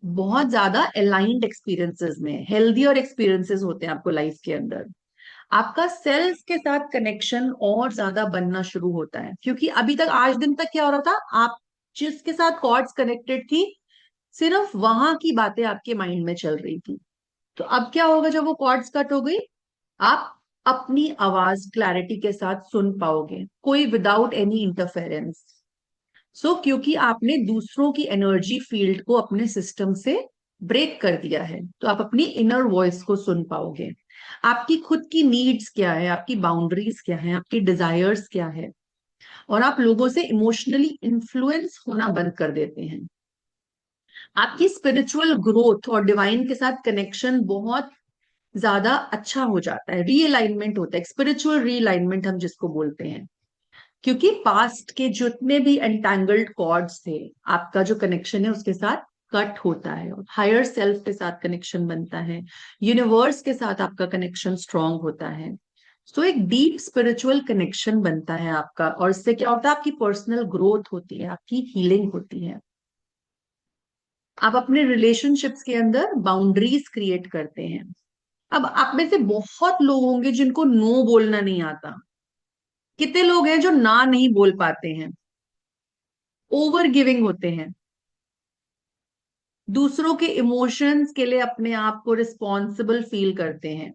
बहुत ज्यादा अलाइंड एक्सपीरियंसेस में, हेल्दियर एक्सपीरियंसेस होते हैं आपको लाइफ के अंदर। आपका सेल्फ के साथ कनेक्शन और ज्यादा बनना शुरू होता है, क्योंकि अभी तक आज दिन तक क्या हो रहा था, आप जिसके साथ कॉर्ड्स कनेक्टेड थी, सिर्फ वहां की बातें आपके माइंड में चल रही थी। तो अब क्या होगा जब वो कॉर्ड्स कट हो गई? आप अपनी आवाज क्लैरिटी के साथ सुन पाओगे, कोई विदाउट एनी इंटरफेरेंस। क्योंकि आपने दूसरों की एनर्जी फील्ड को अपने सिस्टम से ब्रेक कर दिया है, तो आप अपनी इनर वॉइस को सुन पाओगे। आपकी खुद की नीड्स क्या है, आपकी बाउंड्रीज क्या है, आपकी डिजायर्स क्या है, और आप लोगों से इमोशनली इन्फ्लुएंस होना बंद कर देते हैं। आपकी स्पिरिचुअल ग्रोथ और डिवाइन के साथ कनेक्शन बहुत ज्यादा अच्छा हो जाता है, रीअलाइनमेंट होता है, स्पिरिचुअल रीअलाइनमेंट हम जिसको बोलते हैं। क्योंकि पास्ट के जितने भी एंटैंगल्ड कॉर्ड्स थे, आपका जो कनेक्शन है उसके साथ कट होता है, और हायर सेल्फ के साथ कनेक्शन बनता है, यूनिवर्स के साथ आपका कनेक्शन स्ट्रांग होता है। सो एक डीप स्पिरिचुअल कनेक्शन बनता है आपका, और इससे क्या होता है, आपकी पर्सनल ग्रोथ होती है, आपकी हीलिंग होती है। आप अपने रिलेशनशिप्स के अंदर बाउंड्रीज क्रिएट करते हैं। अब आप में से बहुत लोग होंगे जिनको नो बोलना नहीं आता। कितने लोग हैं जो ना नहीं बोल पाते हैं, ओवर गिविंग होते हैं, दूसरों के इमोशंस के लिए अपने आप को रिस्पॉन्सिबल फील करते हैं।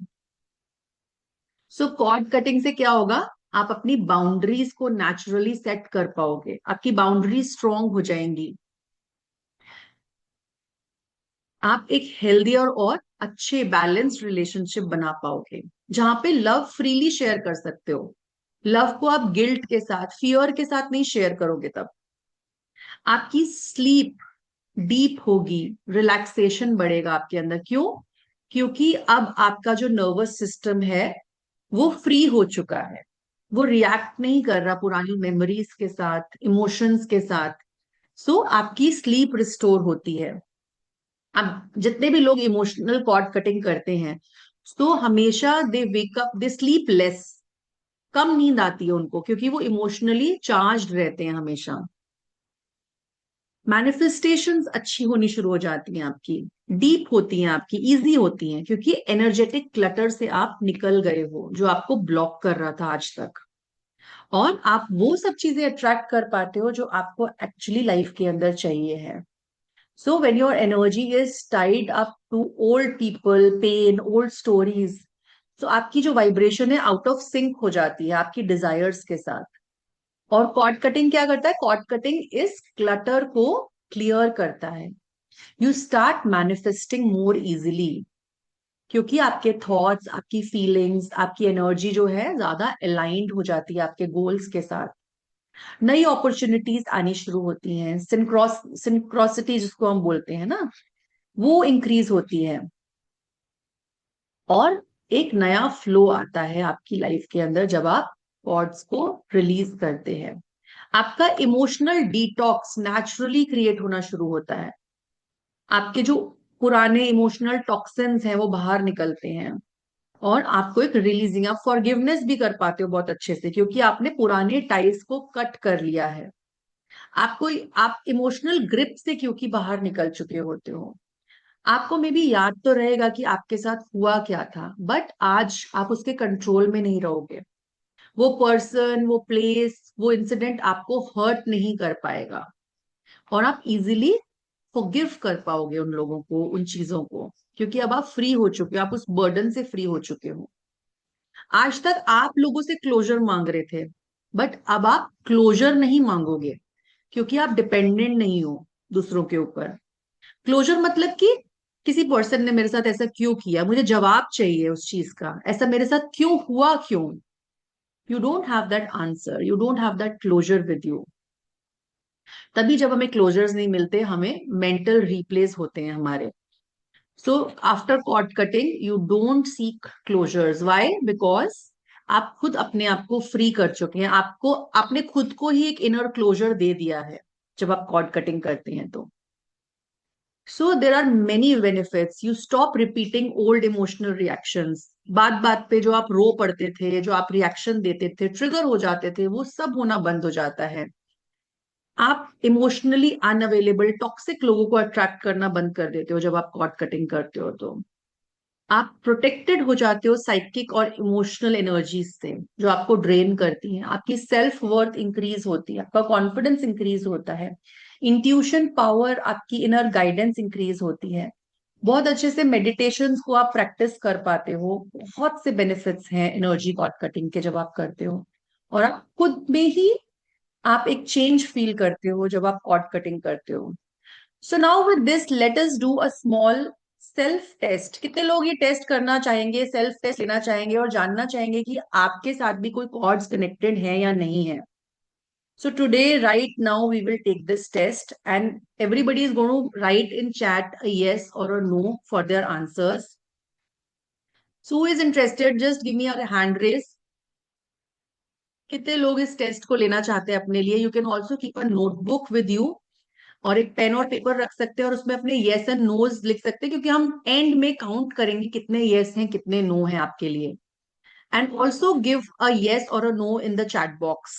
सो कॉर्ड कटिंग से क्या होगा, आप अपनी बाउंड्रीज को नेचुरली सेट कर पाओगे, आपकी बाउंड्रीज स्ट्रांग हो जाएंगी। आप एक हेल्दी और अच्छे बैलेंस्ड रिलेशनशिप बना पाओगे, जहां पे लव फ्रीली शेयर कर सकते हो। लव को आप गिल्ट के साथ, फियर के साथ नहीं शेयर करोगे। तब आपकी स्लीप डीप होगी, रिलैक्सेशन बढ़ेगा आपके अंदर। क्यों? क्योंकि अब आपका जो नर्वस सिस्टम है वो फ्री हो चुका है, वो रिएक्ट नहीं कर रहा पुरानी मेमोरीज के साथ, इमोशंस के साथ। सो आपकी स्लीप रिस्टोर होती है। अब जितने भी लोग इमोशनल कॉर्ड कटिंग करते हैं, तो हमेशा they wake up, they sleep less, कम नींद आती है उनको, क्योंकि वो इमोशनली चार्ज रहते हैं हमेशा। मैनिफेस्टेशंस अच्छी होनी शुरू हो जाती हैं आपकी, डीप होती हैं आपकी, इजी होती हैं, क्योंकि एनर्जेटिक क्लटर से आप निकल गए हो जो आपको ब्लॉक कर रहा था आज तक। और आप वो सब चीजें अट्रैक्ट कर पाते हो जो आपको एक्चुअली लाइफ के अंदर चाहिए है। So when your energy is tied up to old people, pain, old stories, तो आपकी जो वाइब्रेशन है आउट ऑफ सिंक हो जाती है आपकी डिजायर्स के साथ। और कॉर्ड कटिंग क्या करता है, कॉर्ड कटिंग इस क्लटर को क्लियर करता है। You start manifesting more easily, क्योंकि आपके थॉट्स, आपकी फीलिंग्स, आपकी एनर्जी जो है ज्यादा अलाइंड हो जाती है आपके गोल्स के साथ। नई अपॉर्चुनिटीज आनी शुरू होती हैं, सिंक्रोसिटी जिसको हम बोलते हैं ना, वो इंक्रीज होती है। और एक नया फ्लो आता है आपकी लाइफ के अंदर जब आप कॉर्ड्स को रिलीज करते हैं। आपका इमोशनल डिटॉक्स नेचुरली क्रिएट होना शुरू होता है। आपके जो पुराने इमोशनल टॉक्सिन्स हैं वो बाहर निकलते हैं, और आपको एक रिलीजिंग, आप फॉरगिवनेस भी कर पाते हो बहुत अच्छे से, क्योंकि आपने पुराने टाइज को कट कर लिया है। आपको, आप इमोशनल ग्रिप से क्योंकि बाहर निकल चुके होते हो। आपको मे बी याद तो रहेगा कि आपके साथ हुआ क्या था, बट आज आप उसके कंट्रोल में नहीं रहोगे। वो पर्सन, वो प्लेस, वो इंसिडेंट आपको हर्ट नहीं कर पाएगा, और आप इजीली फॉरगिव कर पाओगे उन लोगों को, उन चीजों को, क्योंकि अब आप फ्री हो चुके हो, आप उस बर्डन से फ्री हो चुके हो। आज तक आप लोगों से क्लोजर मांग रहे थे, बट अब आप क्लोजर नहीं मांगोगे, क्योंकि आप डिपेंडेंट नहीं हो दूसरों के ऊपर। क्लोजर मतलब कि किसी पर्सन ने मेरे साथ ऐसा क्यों किया, मुझे जवाब चाहिए उस चीज का, ऐसा मेरे साथ क्यों हुआ, क्यों। You don't have that answer, you don't have that closure with you. तभी जब हमें क्लोजर्स नहीं मिलते, हमें मेंटल रिप्लेस होते हैं हमारे। So after cord cutting you don't seek closures, why? Because आप खुद अपने आप को फ्री कर चुके हैं, आपको, आपने खुद को ही एक इनर क्लोजर दे दिया है जब आप कॉर्ड कटिंग करते हैं तो। So there are many benefits, you stop repeating old emotional reactions. बात बात पे जो आप रो पड़ते थे, जो आप रिएक्शन देते थे, ट्रिगर हो जाते थे, वो सब होना बंद हो जाता है। आप इमोशनली अनअवेलेबल टॉक्सिक लोगों को अट्रैक्ट करना बंद कर देते हो जब आप कॉर्ड कटिंग करते हो तो। आप प्रोटेक्टेड हो जाते हो साइकिक और इमोशनल एनर्जीज से जो आपको ड्रेन करती हैं। आपकी सेल्फ वर्थ इंक्रीज होती है, आपका कॉन्फिडेंस इंक्रीज होता है, इंट्यूशन पावर, आपकी इनर गाइडेंस इंक्रीज होती है। बहुत अच्छे से मेडिटेशंस को आप प्रैक्टिस कर पाते हो। बहुत से बेनिफिट्स हैं एनर्जी कॉर्ड कटिंग के जब आप करते हो, और आप खुद में ही आप एक चेंज फील करते हो जब आप कॉर्ड कटिंग करते हो। So now with this let us do a small self test. कितने लोग ये टेस्ट करना चाहेंगे, सेल्फ टेस्ट लेना चाहेंगे और जानना चाहेंगे कि आपके साथ भी कोई कॉर्ड्स कनेक्टेड है या नहीं है? So today, right now, we will take this test, and everybody is going to write in chat a yes or a no for their answers. So who is interested? Just give me a hand raise. कितने लोग इस test को लेना चाहते हैं अपने लिए? You can also keep a notebook with you, और एक पेन और पेपर रख सकते हैं, और उसमें अपने येस एंड नोज लिख सकते हैं, क्योंकि हम एंड में काउंट करेंगे कितने येस हैं कितने नो हैं आपके लिए। and also give a yes or a no in the chat box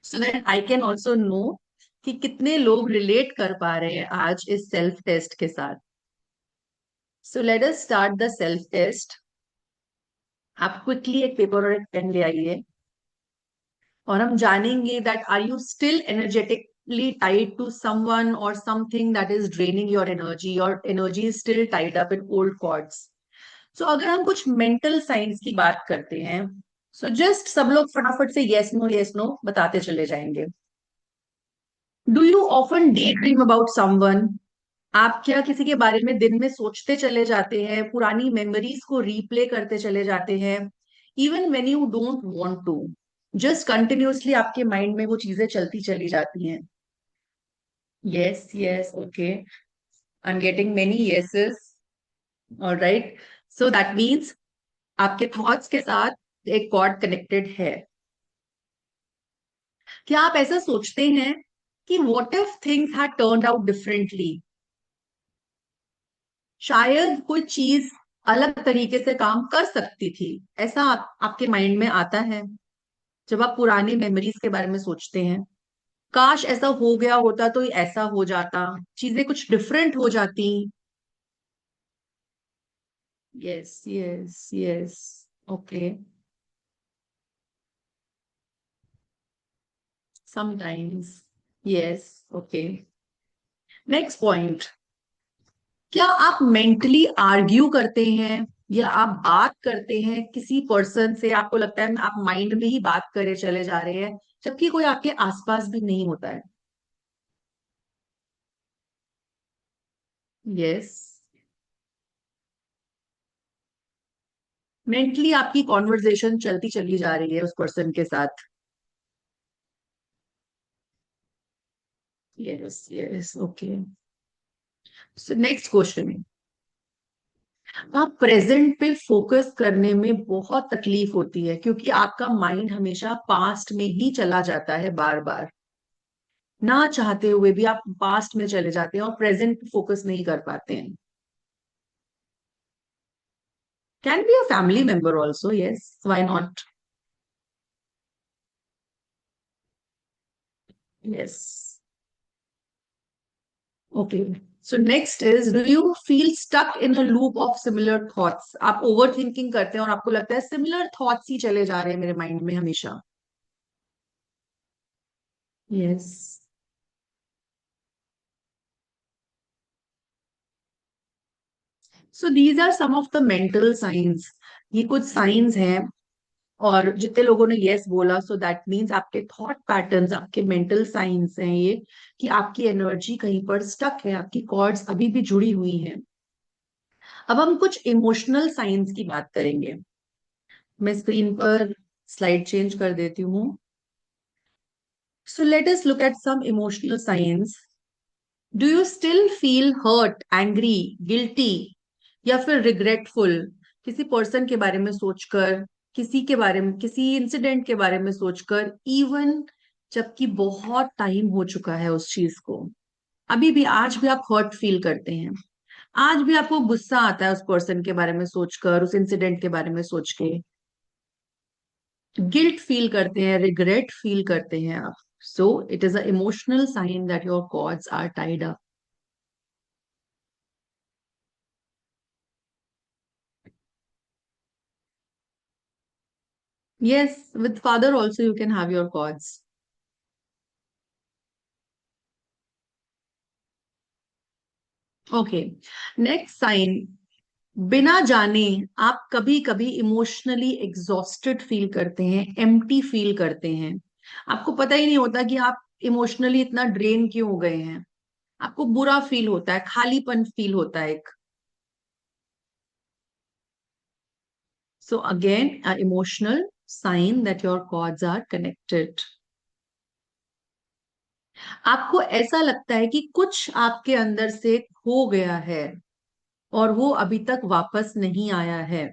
so that I can also know कि कितने लोग रिलेट कर पा रहे हैं आज इस सेल्फ टेस्ट के साथ. So let us start the self test. आप क्विकली एक पेपर और एक पेन ले आइए और हम जानेंगे that are you still energetically tied to someone और something that is draining your energy is still tied up in old cords. So अगर हम कुछ मेंटल साइंस की बात करते हैं, सो जस्ट सब लोग फटाफट से यस नो बताते चले जाएंगे. Do you often day dream about someone? आप क्या किसी के बारे में दिन में सोचते चले जाते हैं, पुरानी मेमोरीज को रीप्ले करते चले जाते हैं, even when you don't want to? Just continuously आपके माइंड में वो चीजें चलती चली जाती हैं. Yes yes okay, I am getting many yeses. Alright, so that means आपके थॉट्स के साथ एक कॉर्ड कनेक्टेड है. क्या आप ऐसा सोचते हैं कि what if things had turned out differently? शायद कोई चीज अलग तरीके से काम कर सकती थी, ऐसा आपके माइंड में आता है जब आप पुरानी मेमोरीज के बारे में सोचते हैं. काश ऐसा हो गया होता तो ऐसा हो जाता, चीजें कुछ डिफरेंट हो जाती. Yes yes yes okay, sometimes. Yes okay, next point. क्या आप मेंटली आर्ग्यू करते हैं या आप बात करते हैं किसी पर्सन से, आपको लगता है आप माइंड में ही बात करे चले जा रहे हैं जबकि कोई आपके आसपास भी नहीं होता है? यस, मेंटली आपकी कॉन्वर्जेशन चलती चली जा रही है उस पर्सन के साथ. Yes yes okay, so next question. आप प्रेजेंट पे फोकस करने में बहुत तकलीफ होती है क्योंकि आपका माइंड हमेशा पास्ट में ही चला जाता है बार बार. ना चाहते हुए भी आप पास्ट में चले जाते हैं और प्रेजेंट पे फोकस नहीं कर पाते हैं. Can be a family member also, yes, why not. Yes okay, so next is, do you feel stuck in a loop of similar thoughts? आप ओवर थिंकिंग करते हैं और आपको लगता है सिमिलर थॉट्स ही चले जा रहे हैं मेरे माइंड में हमेशा. Yes, so these are some of the mental science. ये कुछ साइंस हैं और जितने लोगों ने यस बोला सो दैट मीन्स आपके थॉट पैटर्न्स, आपके मेंटल साइंस हैं ये, कि आपकी एनर्जी कहीं पर स्टक है, आपकी कॉर्ड्स अभी भी जुड़ी हुई हैं. अब हम कुछ इमोशनल साइंस की बात करेंगे. मैं स्क्रीन पर स्लाइड चेंज कर देती हूँ. So let us look at some emotional science. Do you still feel hurt, angry, guilty या फिर रिग्रेटफुल किसी पर्सन के बारे में सोचकर, किसी के बारे में, किसी इंसिडेंट के बारे में सोचकर, इवन जबकि बहुत टाइम हो चुका है उस चीज को? अभी भी आज भी आप हर्ट फील करते हैं? आज भी आपको गुस्सा आता है उस पर्सन के बारे में सोचकर, उस इंसिडेंट के बारे में सोच के? गिल्ट फील करते हैं, रिग्रेट फील करते हैं आप? So it is a emotional sign that your cords are tied up. Yes, with father also you can have your chords. Okay. Next sign. बिना जाने आप कभी कभी इमोशनली एग्जॉस्टेड फील करते हैं, एम्प्टी फील करते हैं. आपको पता ही नहीं होता कि आप इमोशनली इतना ड्रेन क्यों हो गए हैं. आपको बुरा फील होता है, खालीपन फील होता है एक. So again a emotional sign that your cords are connected. आपको ऐसा लगता है कि कुछ आपके अंदर से खो गया है और वो अभी तक वापस नहीं आया है.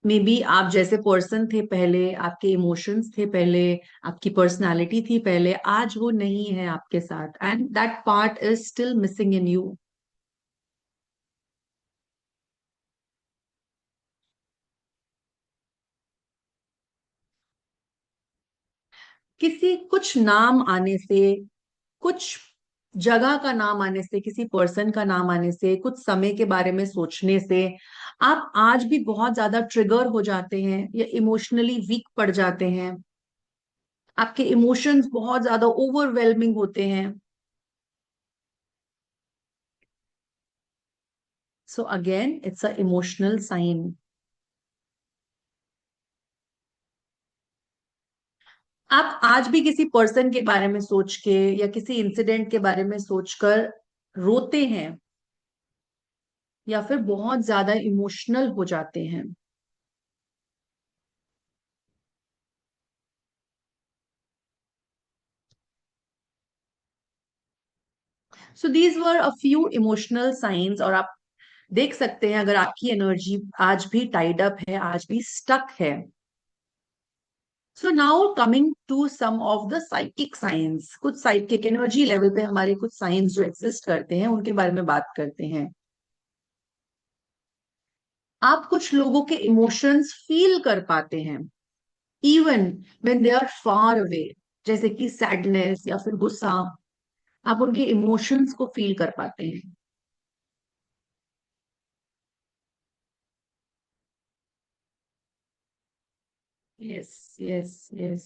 मे बी आप जैसे पर्सन थे पहले, आपके इमोशंस थे पहले, आपकी पर्सनालिटी थी पहले, आज वो नहीं है आपके साथ, and that part is still missing in you. किसी कुछ नाम आने से, कुछ जगह का नाम आने से, किसी पर्सन का नाम आने से, कुछ समय के बारे में सोचने से आप आज भी बहुत ज्यादा ट्रिगर हो जाते हैं या इमोशनली वीक पड़ जाते हैं, आपके इमोशंस बहुत ज्यादा ओवरवेलमिंग होते हैं। So again it's a emotional sign. आप आज भी किसी पर्सन के बारे में सोच के या किसी इंसिडेंट के बारे में सोचकर रोते हैं या फिर बहुत ज्यादा इमोशनल हो जाते हैं। So these were a few emotional science. और आप देख सकते हैं अगर आपकी एनर्जी आज भी टाइड अप है, आज भी स्टक है। So now coming to some of the psychic science, कुछ साइकिक एनर्जी लेवल पे हमारे कुछ साइंस जो एग्जिस्ट करते हैं उनके बारे में बात करते हैं। आप कुछ लोगों के इमोशंस फील कर पाते हैं even when they are far away, जैसे कि सैडनेस या फिर गुस्सा। आप उनके इमोशंस को फील कर पाते हैं। Yes, yes, yes.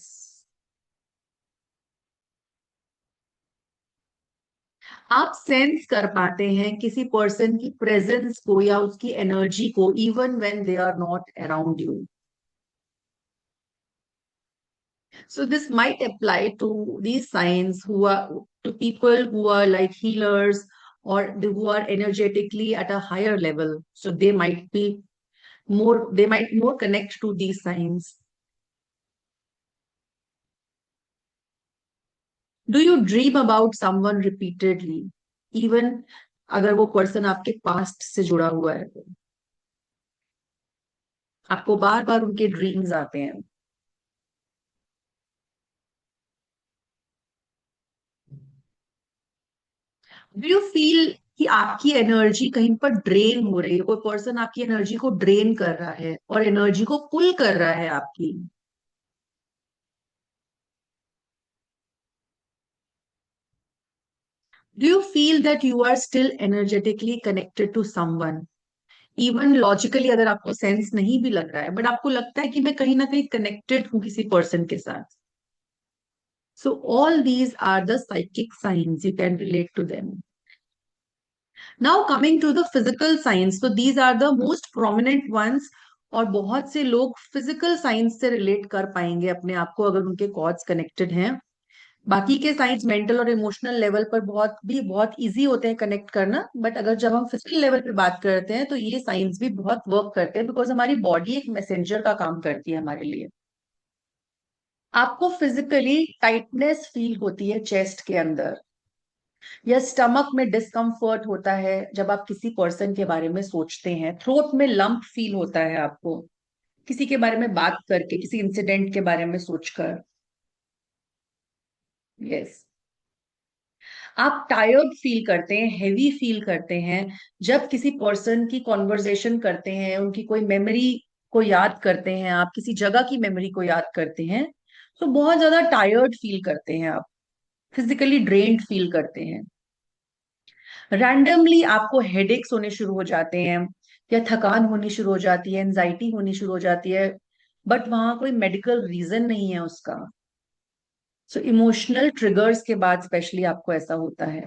आप सेंस कर पाते हैं किसी पर्सन की प्रेजेंस को या उसकी एनर्जी को even when they are not around you. So this might apply to these signs who are to people who are like healers or who are energetically at a higher level. So they might more connect to these signs. Do you dream about someone repeatedly? Even अगर वो person आपके past से जुड़ा हुआ है तो आपको बार बार उनके ड्रीम्स आते हैं। डू यू फील कि आपकी एनर्जी कहीं पर ड्रेन हो रही है, कोई पर्सन आपकी एनर्जी को ड्रेन कर रहा है और एनर्जी को पुल कर रहा है आपकी? Do you feel that you are still energetically connected to someone? Even logically अगर आपको सेंस नहीं भी लग रहा है बट आपको लगता है कि मैं कहीं ना कहीं कनेक्टेड हूँ किसी पर्सन के साथ। So all these are the psychic science, you can relate to them. Now coming to the physical science, तो these are the most prominent ones. और बहुत से लोग फिजिकल साइंस से रिलेट कर पाएंगे अपने आप को अगर उनके कॉर्ड्स कनेक्टेड हैं। बाकी के साइंस मेंटल और इमोशनल लेवल पर बहुत इजी होते हैं कनेक्ट करना, बट अगर जब हम फिजिकल लेवल पे बात करते हैं तो ये साइंस भी बहुत वर्क करते हैं बिकॉज हमारी बॉडी एक मैसेंजर का काम करती है हमारे लिए। आपको फिजिकली टाइटनेस फील होती है चेस्ट के अंदर, या स्टमक में डिस्कम्फर्ट होता है जब आप किसी पर्सन के बारे में सोचते हैं, थ्रोट में लंप फील होता है आपको किसी के बारे में बात करके, किसी इंसिडेंट के बारे में सोचकर। यस। आप टायर्ड फील करते हैं, हैवी फील करते हैं जब किसी पर्सन की कॉन्वर्जेशन करते हैं, उनकी कोई मेमोरी को याद करते हैं, आप किसी जगह की मेमोरी को याद करते हैं तो बहुत ज्यादा टायर्ड फील करते हैं आप, फिजिकली ड्रेन्ड फील करते हैं। रैंडमली आपको हेडेक्स होने शुरू हो जाते हैं या थकान होनी शुरू हो जाती है, एंजाइटी होनी शुरू हो जाती है, बट वहां कोई मेडिकल रीजन नहीं है उसका। सो इमोशनल ट्रिगर्स के बाद स्पेशली आपको ऐसा होता है।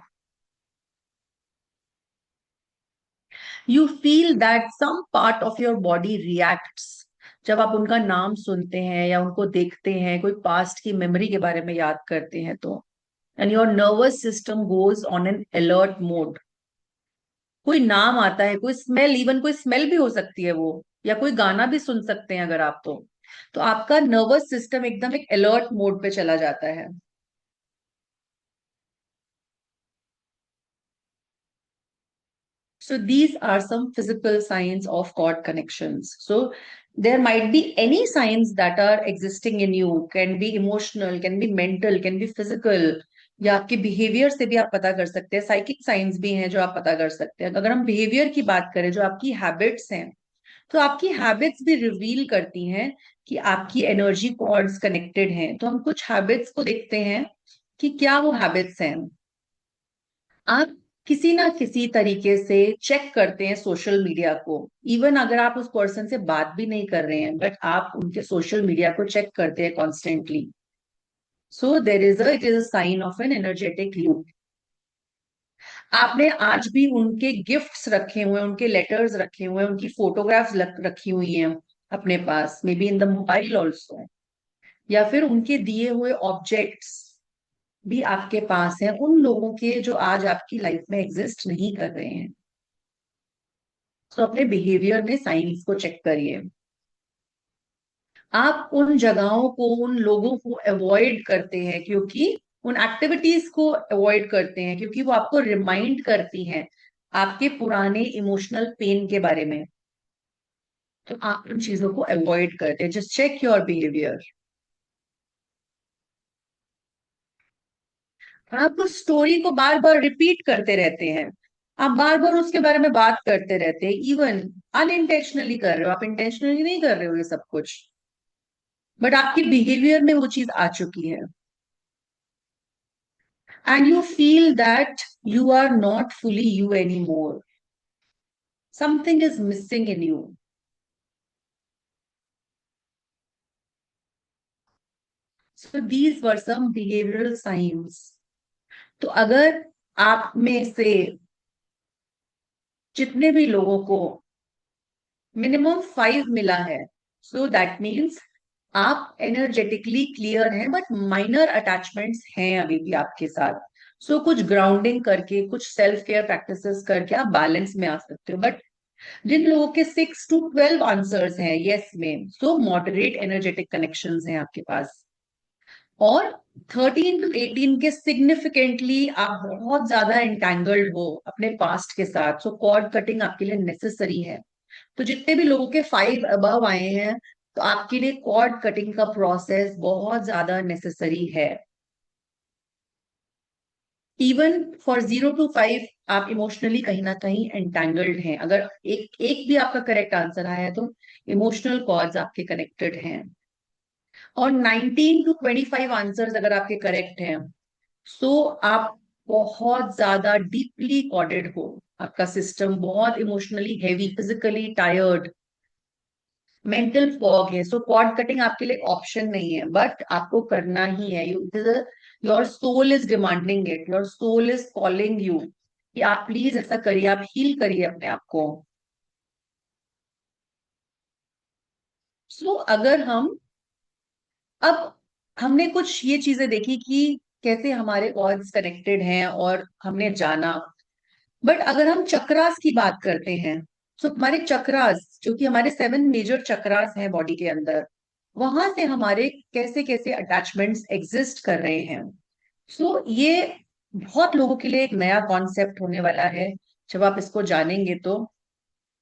You feel that some part of your body reacts जब आप उनका नाम सुनते हैं या उनको देखते हैं, कोई पास्ट की मेमोरी के बारे में याद करते हैं तो। And your nervous system goes on an alert mode. कोई नाम आता है, कोई स्मेल, इवन कोई स्मेल भी हो सकती है वो, या कोई गाना भी सुन सकते हैं अगर आप तो आपका नर्वस सिस्टम एकदम एक अलर्ट मोड पे चला जाता है। So these are some physical signs of cord connections. So there might be any signs that are existing in you, can be emotional, can be mental, can be physical, या आपके behaviour से भी आप पता कर सकते हैं। साइकिक साइंस भी हैं जो आप पता कर सकते हैं। अगर हम बिहेवियर की बात करें, जो आपकी हैबिट्स हैं, तो आपकी हैबिट्स भी रिवील करती हैं कि आपकी एनर्जी कॉर्ड्स कनेक्टेड हैं, तो हम कुछ हैबिट्स को देखते हैं कि क्या वो हैबिट्स हैं। आप किसी ना किसी तरीके से चेक करते हैं सोशल मीडिया को, इवन अगर आप उस पर्सन से बात भी नहीं कर रहे हैं, बट आप उनके सोशल मीडिया को चेक करते हैं constantly. So it is a sign of an energetic loop. आपने आज भी उनके गिफ्ट्स रखे हुए हैं, उनके लेटर्स रखे हुए हैं, उनकी फोटोग्राफ्स रखी हुई हैं अपने पास, maybe in the mobile also, या फिर उनके दिए हुए ऑब्जेक्ट्स भी आपके पास हैं, उन लोगों के जो आज आपकी लाइफ में एग्जिस्ट नहीं कर रहे हैं। तो अपने बिहेवियर में साइंस को चेक करिए। आप उन जगहों को, उन लोगों को अवॉइड करते हैं, क्योंकि उन एक्टिविटीज को अवॉइड करते हैं क्योंकि वो आपको रिमाइंड करती हैं आपके पुराने इमोशनल पेन के बारे में। तो आप उन चीजों को अवॉइड करते हैं। Just check your behaviour. आप उस स्टोरी को बार बार रिपीट करते रहते हैं, आप बार बार उसके बारे में बात करते रहते हैं, इवन अनइंटेंशनली कर रहे हो, आप इंटेंशनली नहीं कर रहे हो ये सब कुछ, बट आपके बिहेवियर में वो चीज आ चुकी है। And you feel that you are not fully you anymore. Something is missing in you. So these were some behavioral signs. तो अगर आप में से जितने भी लोगों को मिनिमम 5 मिला है, सो दैट मीन्स आप एनर्जेटिकली क्लियर हैं, बट माइनर अटैचमेंट्स हैं अभी भी आपके साथ। सो कुछ ग्राउंडिंग करके, कुछ सेल्फ केयर प्रैक्टिसेस करके आप बैलेंस में आ सकते हो। बट जिन लोगों के 6 to 12 आंसर्स हैं यस में, सो मॉडरेट एनर्जेटिक कनेक्शंस हैं आपके पास। और 13 to 18 के सिग्निफिकेंटली आप बहुत ज्यादा इंटैंगल्ड हो अपने पास्ट के साथ, सो कॉर्ड कटिंग आपके लिए नेसेसरी है। तो जितने भी लोगों के 5 अबव आए हैं, तो आपके लिए कॉर्ड कटिंग का प्रोसेस बहुत ज्यादा नेसेसरी है। इवन फॉर 0 to 5 आप इमोशनली कहीं ना कहीं एंटेंगल्ड हैं। अगर एक एक भी आपका करेक्ट आंसर आया है, तो इमोशनल कॉर्ड्स आपके कनेक्टेड हैं। और 19 to 25 आंसर्स अगर आपके करेक्ट हैं, सो आप बहुत ज्यादा डीपली कॉर्डेड हो, आपका सिस्टम बहुत emotionally heavy, physically tired, mental fog है। सो कॉर्ड कटिंग आपके लिए ऑप्शन नहीं है, बट आपको करना ही है। Your soul is demanding it, your soul is calling you कि आप प्लीज ऐसा करिए, आप हील करिए अपने आप को। सो अगर हम अब हमने कुछ ये चीजें देखी कि कैसे हमारे कॉर्ड्स कनेक्टेड हैं और हमने जाना, बट अगर हम चक्रास की बात करते हैं, तो हमारे चक्रास जो कि हमारे 7 मेजर चक्रास हैं बॉडी के अंदर, वहां से हमारे कैसे कैसे अटैचमेंट्स एग्जिस्ट कर रहे हैं। सो ये बहुत लोगों के लिए एक नया कॉन्सेप्ट होने वाला है जब आप इसको जानेंगे तो।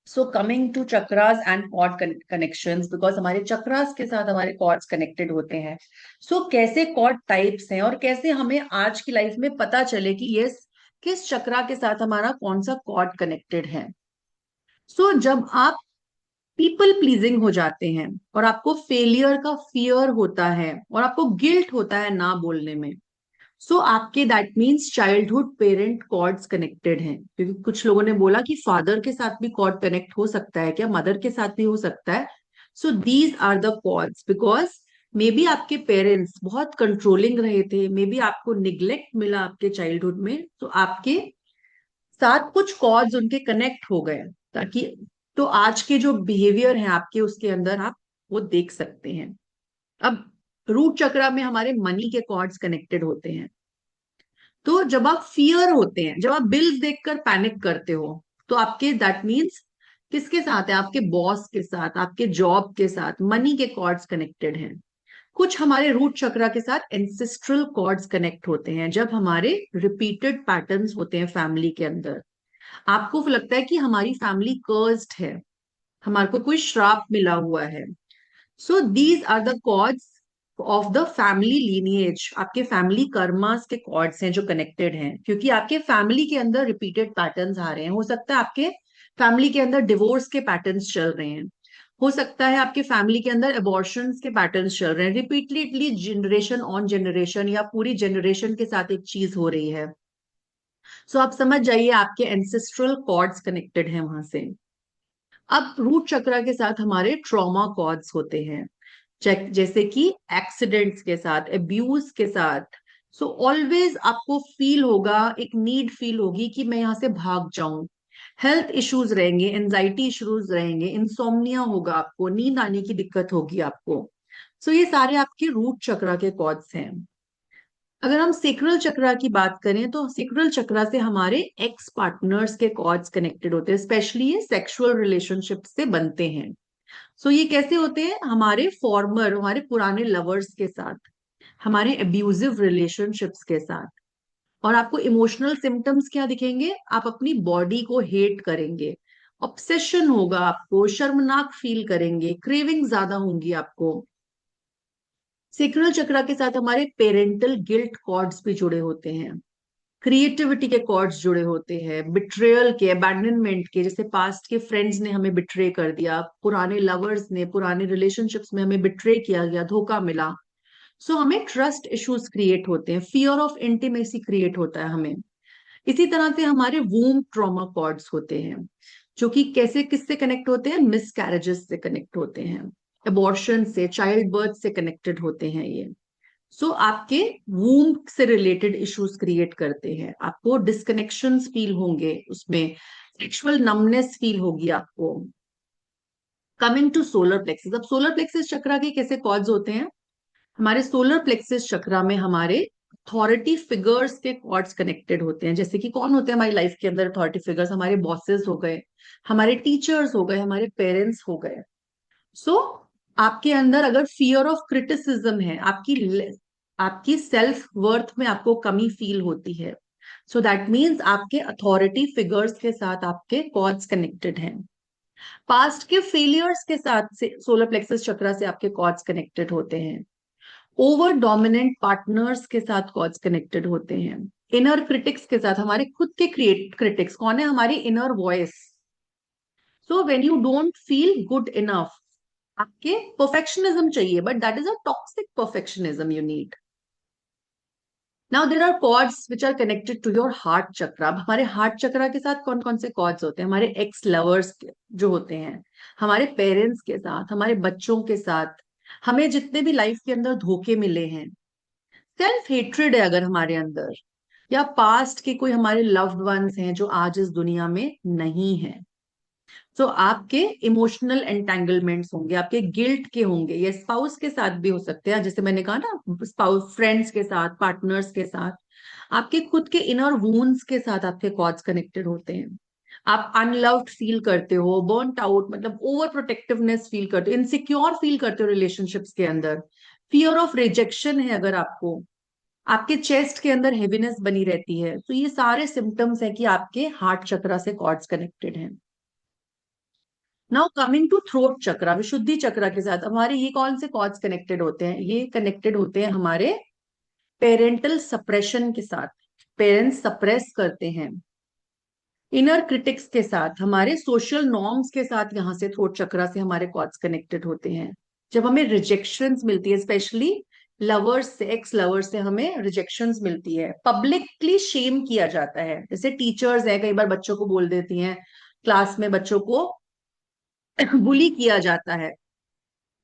So coming to chakras and cord connections, because हमारे चक्रास के साथ हमारे कॉर्ड्स कनेक्टेड होते हैं। सो कैसे कॉर्ड टाइप्स हैं और कैसे हमें आज की लाइफ में पता चले कि यस, किस चक्रा के साथ हमारा कौन सा कॉर्ड कनेक्टेड है। जब आप पीपल प्लीजिंग हो जाते हैं और आपको फेलियर का फियर होता है और आपको गिल्ट होता है ना बोलने में, आपके that means childhood parent cords connected हैं। क्योंकि कुछ लोगों ने बोला कि फादर के साथ भी कॉर्ड कनेक्ट हो सकता है क्या, मदर के साथ भी हो सकता है। So these are the cords, because may be आपके पेरेंट्स बहुत कंट्रोलिंग रहे थे, मे बी आपको निग्लेक्ट मिला आपके चाइल्डहुड में, तो आपके साथ कुछ कॉर्ड्स उनके कनेक्ट हो गए, ताकि तो आज के जो बिहेवियर है आपके, उसके अंदर आप वो देख सकते हैं। अब रूट चक्रा में हमारे मनी के कॉर्ड्स कनेक्टेड होते हैं। तो जब आप फियर होते हैं, जब आप बिल्स देखकर पैनिक करते हो, तो आपके दैट मीन्स किसके साथ है, आपके बॉस के साथ, आपके जॉब के साथ मनी के कॉर्ड्स कनेक्टेड हैं। कुछ हमारे रूट चक्रा के साथ एंसेस्ट्रल कॉर्ड्स कनेक्ट होते हैं, जब हमारे रिपीटेड पैटर्न्स होते हैं फैमिली के अंदर। आपको लगता है कि हमारी फैमिली कर्स्ड है, हमारे को कोई श्राप मिला हुआ है। So these are the cords of the family lineage, आपके फैमिली कर्मास के कॉर्ड्स हैं जो कनेक्टेड हैं, क्योंकि आपके फैमिली के अंदर रिपीटेड पैटर्न्स आ रहे हैं। हो सकता है आपके फैमिली के अंदर डिवोर्स के पैटर्न्स चल रहे हैं, हो सकता है आपके फैमिली के अंदर अबॉर्शंस के पैटर्न्स चल रहे हैं रिपीटली, जनरेशन ऑन जनरेशन या पूरी जनरेशन के साथ एक चीज हो रही है। सो आप समझ जाइए आपके एंसेस्ट्रल कॉर्ड्स कनेक्टेड हैं वहां से। अब रूट चक्रा के साथ हमारे ट्रॉमा कॉर्ड्स होते हैं, जैसे कि एक्सीडेंट्स के साथ, अब्यूज के साथ। सो ऑलवेज आपको फील होगा, एक नीड फील होगी कि मैं यहाँ से भाग जाऊं। हेल्थ इश्यूज रहेंगे, एंजाइटी इश्यूज रहेंगे, इंसोम्निया होगा, आपको नींद आने की दिक्कत होगी आपको। सो ये सारे आपके रूट चक्रा के कॉर्ड्स हैं। अगर हम सेक्रल चक्रा की बात करें तो सेक्रल चक्रा से हमारे एक्स पार्टनर्स के कॉर्ड्स कनेक्टेड होते हैं, स्पेशली ये सेक्सुअल रिलेशनशिप से बनते हैं। सो ये कैसे होते हैं? हमारे पुराने लवर्स के साथ, हमारे अब्यूजिव रिलेशनशिप्स के साथ। और आपको इमोशनल सिम्टम्स क्या दिखेंगे? आप अपनी बॉडी को हेट करेंगे, ऑब्सेशन होगा, आपको शर्मनाक फील करेंगे, क्रेविंग ज्यादा होंगी आपको। सेक्रल चक्रा के साथ हमारे पेरेंटल गिल्ट कॉर्ड्स भी जुड़े होते हैं, क्रिएटिविटी के कॉर्ड्स जुड़े होते हैं, बिट्रेयल के, अबैंडनमेंट के, जैसे पास्ट के फ्रेंड्स ने हमें बिट्रे कर दिया, पुराने लवर्स ने, पुराने रिलेशनशिप्स में हमें बिट्रे किया गया, धोखा मिला। सो हमें ट्रस्ट इश्यूज क्रिएट होते हैं, फियर ऑफ इंटीमेसी क्रिएट होता है हमें। इसी तरह से हमारे वूम ट्रॉमा कॉर्ड्स होते हैं, जो कि कैसे किससे कनेक्ट होते हैं? मिसकैरेजेस से कनेक्ट होते हैं, अबॉर्शन से, चाइल्ड बर्थ से कनेक्टेड होते हैं ये। सो आपके वूम से रिलेटेड इश्यूज क्रिएट करते हैं, आपको डिस्कनेक्शंस फील होंगे उसमें, सेक्सुअल नमनेस फील होगी आपको। कमिंग टू सोलर प्लेक्सिस, अब सोलर प्लेक्सिस चक्रा के कैसे कॉर्ड्स होते हैं? हमारे सोलर प्लेक्सिस चक्रा में हमारे अथॉरिटी फिगर्स के कॉर्ड्स कनेक्टेड होते हैं। जैसे कि कौन होते हैं हमारी लाइफ के अंदर अथॉरिटी फिगर्स? हमारे बॉसेस हो गए, हमारे टीचर्स हो गए, हमारे पेरेंट्स हो गए। सो आपके अंदर अगर फियर ऑफ क्रिटिसिज्म है, आपकी सेल्फ वर्थ में आपको कमी फील होती है, सो दैट मीन्स आपके अथॉरिटी फिगर्स के साथ आपके कॉर्ड्स कनेक्टेड हैं। पास्ट के फेलियर्स के साथ से सोलर प्लेक्सस चक्रा से आपके कॉर्ड्स कनेक्टेड होते हैं। ओवर डोमिनेंट पार्टनर्स के साथ कॉर्ड्स कनेक्टेड होते हैं। इनर क्रिटिक्स के साथ, हमारे खुद के क्रिटिक्स कौन है? हमारी inner voice. So when you don't feel good enough, आपके परफेक्शनिज्म चाहिए, but that is a toxic perfectionism you need. Now there are cords which are connected to your heart chakra. अब हमारे हार्ट चक्रा के साथ कौन कौन से कॉर्ड्स होते हैं? हमारे एक्स लवर्स जो होते हैं, हमारे पेरेंट्स के साथ, हमारे बच्चों के साथ, हमें जितने भी लाइफ के अंदर धोखे मिले हैं, सेल्फ हेट्रेड है अगर हमारे अंदर, या पास्ट के कोई हमारे लव्ड वंस हैं जो आज इस दुनिया में नहीं है। तो आपके इमोशनल एंटेंगलमेंट्स होंगे, आपके गिल्ट के होंगे, ये स्पाउस के साथ भी हो सकते हैं, जैसे मैंने कहा ना, स्पाउस, फ्रेंड्स के साथ, पार्टनर्स के साथ। आपके खुद के इनर वूंड्स के साथ आपके कॉर्ड्स कनेक्टेड होते हैं। आप अनलव्ड फील करते हो, बर्नट आउट, मतलब ओवर प्रोटेक्टिवनेस फील करते हो, इनसिक्योर फील करते हो रिलेशनशिप्स के अंदर, फियर ऑफ रिजेक्शन है अगर आपको, आपके चेस्ट के अंदर हेवीनेस बनी रहती है। तो ये सारे सिम्टम्स है कि आपके हार्ट चक्रा से कॉर्ड्स कनेक्टेड हैं। नाउ कमिंग टू थ्रोट चक्रा, विशुद्धि चक्रा के साथ हमारे ये कौन से कॉर्ड्स कनेक्टेड होते हैं? ये कनेक्टेड होते हैं हमारे पेरेंटल सप्रेशन के साथ, पेरेंट्स सप्रेस करते हैं। इनर क्रिटिक्स के साथ, हमारे सोशल नॉर्म्स के साथ, यहाँ से थ्रोट चक्रा से हमारे कॉर्ड्स कनेक्टेड होते हैं। जब हमें रिजेक्शंस मिलती है, स्पेशली लवर्स से, एक्स लवर्स से हमें रिजेक्शंस मिलती है, पब्लिकली शेम किया जाता है, जैसे टीचर्स है कई बार बच्चों को बोल देती हैं, क्लास में बच्चों को बुली किया जाता है,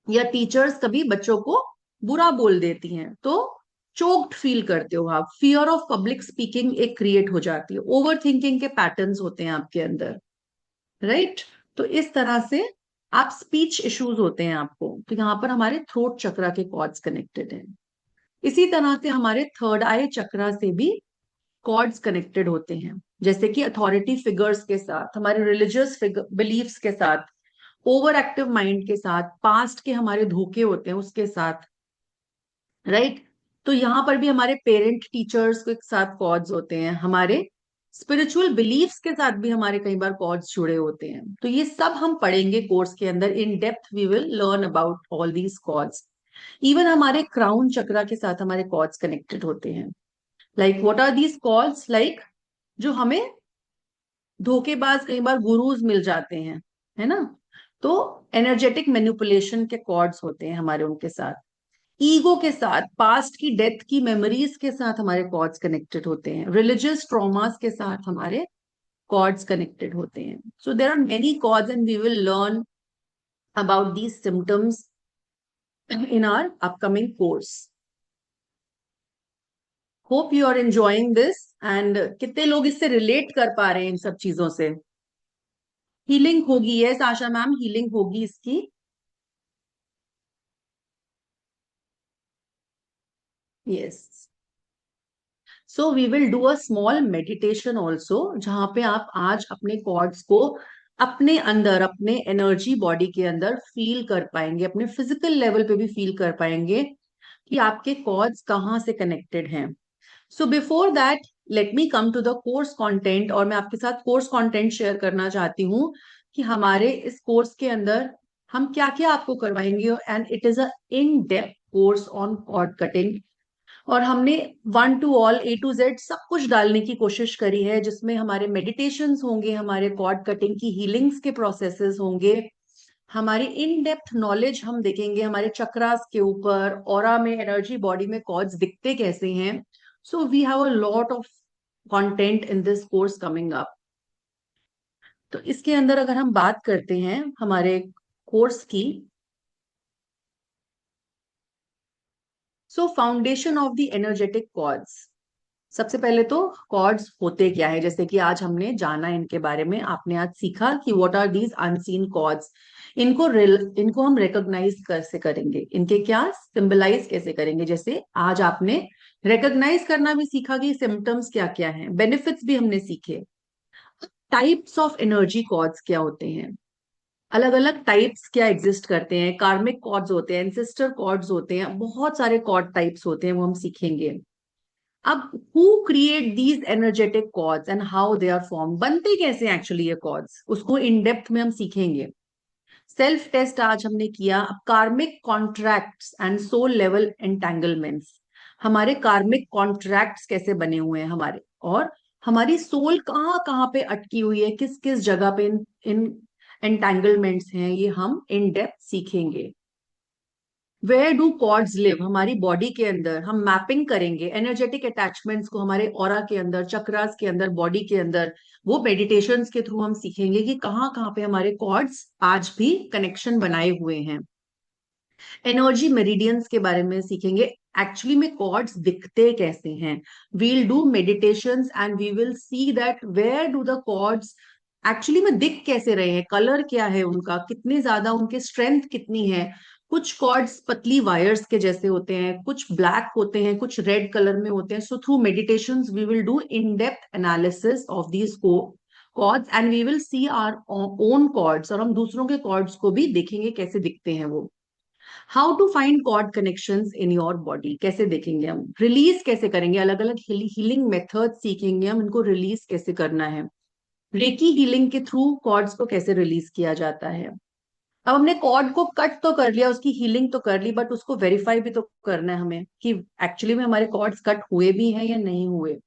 या टीचर्स कभी बच्चों को बुरा बोल देती हैं, तो चोक्ड फील करते हो आप, फियर ऑफ पब्लिक स्पीकिंग एक क्रिएट हो जाती है, ओवर थिंकिंग के पैटर्न्स होते हैं आपके अंदर, राइट? तो इस तरह से आप स्पीच इश्यूज होते हैं आपको, तो यहाँ पर हमारे थ्रोट चक्रा के कॉर्ड्स कनेक्टेड हैं। इसी तरह से हमारे थर्ड आई चक्रा से भी कॉर्ड्स कनेक्टेड होते हैं, जैसे कि अथॉरिटी फिगर्स के साथ, हमारे रिलीजियस बिलीफ्स के साथ, ओवर एक्टिव माइंड के साथ, पास्ट के हमारे धोखे होते हैं उसके साथ, राइट? तो यहां पर भी हमारे पेरेंट टीचर्स के साथ कॉर्ड्स होते हैं, हमारे स्पिरिचुअल बिलीफ्स के साथ भी हमारे कई बार कॉर्ड्स जुड़े होते हैं। तो ये सब हम पढ़ेंगे कोर्स के अंदर, in depth we will learn about all these cords. Even हमारे क्राउन चक्रा के साथ हमारे कॉर्ड्स कनेक्टेड होते हैं। Like what are these cords? Like जो हमें धोखेबाज कई बार गुरुज मिल जाते हैं, है ना, तो एनर्जेटिक मैनिपुलेशन के कॉर्ड्स होते हैं हमारे उनके साथ, ईगो के साथ, पास्ट की डेथ की मेमोरीज के साथ हमारे कॉर्ड्स कनेक्टेड होते हैं, रिलीजियस ट्रॉमास के साथ हमारे कॉर्ड्स कनेक्टेड होते हैं. So there are many cords and we will learn about these symptoms in our upcoming course. Hope you are enjoying this. And कितने लोग इससे रिलेट कर पा रहे हैं इन सब चीजों से. हीलिंग होगी, यस आशा मैम, हीलिंग होगी इसकी. Yes. So we will do a small meditation also, जहां पे आप आज अपने कॉर्ड्स को अपने अंदर, अपने एनर्जी बॉडी के अंदर फील कर पाएंगे, अपने फिजिकल लेवल पे भी फील कर पाएंगे कि आपके कॉर्ड्स कहाँ से कनेक्टेड हैं. So before that, let me come to the course content. और मैं आपके साथ कोर्स कंटेंट शेयर करना चाहती हूँ कि हमारे इस कोर्स के अंदर हम क्या क्या आपको करवाएंगे. And it is a in depth course on cord cutting. और हमने one to all, A to Z सब कुछ डालने की कोशिश करी है, जिसमें हमारे मेडिटेशंस होंगे, हमारे कॉर्ड कटिंग की हीलिंग्स के प्रोसेसेस होंगे, हमारी इन डेप्थ नॉलेज हम देखेंगे हमारे चक्रास के ऊपर, ऑरा में, एनर्जी बॉडी में कॉर्ड्स दिखते कैसे हैं. So we have a lot of content in this course coming up. तो इसके अंदर अगर हम बात करते हैं हमारे कोर्स की, so foundation of the energetic cords. सबसे पहले तो कॉर्ड्स होते क्या है, जैसे कि आज हमने जाना इनके बारे में, आपने आज सीखा कि what are these unseen cords. इनको हम रिकॉग्नाइज कैसे करेंगे, इनके क्या सिंबलाइज कैसे करेंगे. जैसे आज आपने रिकॉग्नाइज करना भी सीखा कि सिम्टम्स क्या क्या हैं, बेनिफिट्स भी हमने सीखे. टाइप्स ऑफ एनर्जी कॉर्ड्स क्या होते हैं, अलग अलग टाइप्स क्या एग्जिस्ट करते हैं, कार्मिक कॉर्ड्स होते हैं, एंसेस्टर कॉर्ड्स होते हैं, बहुत सारे कॉर्ड टाइप्स होते हैं, वो हम सीखेंगे. अब who create these energetic cords and how they are form, बनते कैसे एक्चुअली ये कॉर्ड्स, उसको इन डेप्थ में हम सीखेंगे. सेल्फ टेस्ट आज हमने किया. अब कार्मिक कॉन्ट्रैक्ट्स एंड सोल लेवल एंटेंगलमेंट्स, हमारे कार्मिक कॉन्ट्रैक्ट्स कैसे बने हुए हैं हमारे, और हमारी सोल कहाँ कहाँ पे अटकी हुई है, किस किस जगह पे इन एंटेंगलमेंट्स हैं, ये हम इन डेप्थ सीखेंगे. वेयर डू कॉर्ड्स लिव, हमारी बॉडी के अंदर हम मैपिंग करेंगे एनर्जेटिक अटैचमेंट्स को हमारे ऑरा के अंदर, चक्रास के अंदर, बॉडी के अंदर. वो मेडिटेशंस के थ्रू हम सीखेंगे कि कहाँ कहाँ पे हमारे कॉर्ड्स आज भी कनेक्शन बनाए हुए हैं. एनर्जी मेरिडियंस के बारे में सीखेंगे, एक्चुअली में कॉर्ड्स दिखते कैसे हैं. We'll do meditations and we will see that where do the cords actually में दिख कैसे रहे हैं, कलर क्या है उनका, कितने ज्यादा उनके स्ट्रेंथ कितनी है. कुछ कॉर्ड्स पतली वायर्स के जैसे होते हैं, कुछ ब्लैक होते हैं, कुछ रेड कलर में होते हैं. So through meditations we will do in depth analysis of these cords and we will see our own cords, और हम दूसरों के कॉर्ड्स को भी देखेंगे कैसे दिखते हैं वो. How to find cord connections in your body, कैसे देखेंगे हम, रिलीज कैसे करेंगे, अलग अलग हीलिंग मेथड सीखेंगे हम, इनको रिलीज कैसे करना है. रेकी हीलिंग के थ्रू कॉर्ड्स को कैसे रिलीज किया जाता है. अब हमने कॉर्ड को कट तो कर लिया, उसकी हीलिंग तो कर ली, बट उसको वेरीफाई भी तो करना है हमें कि एक्चुअली में हमारे कॉर्ड्स कट हुए भी हैं या नहीं हुए.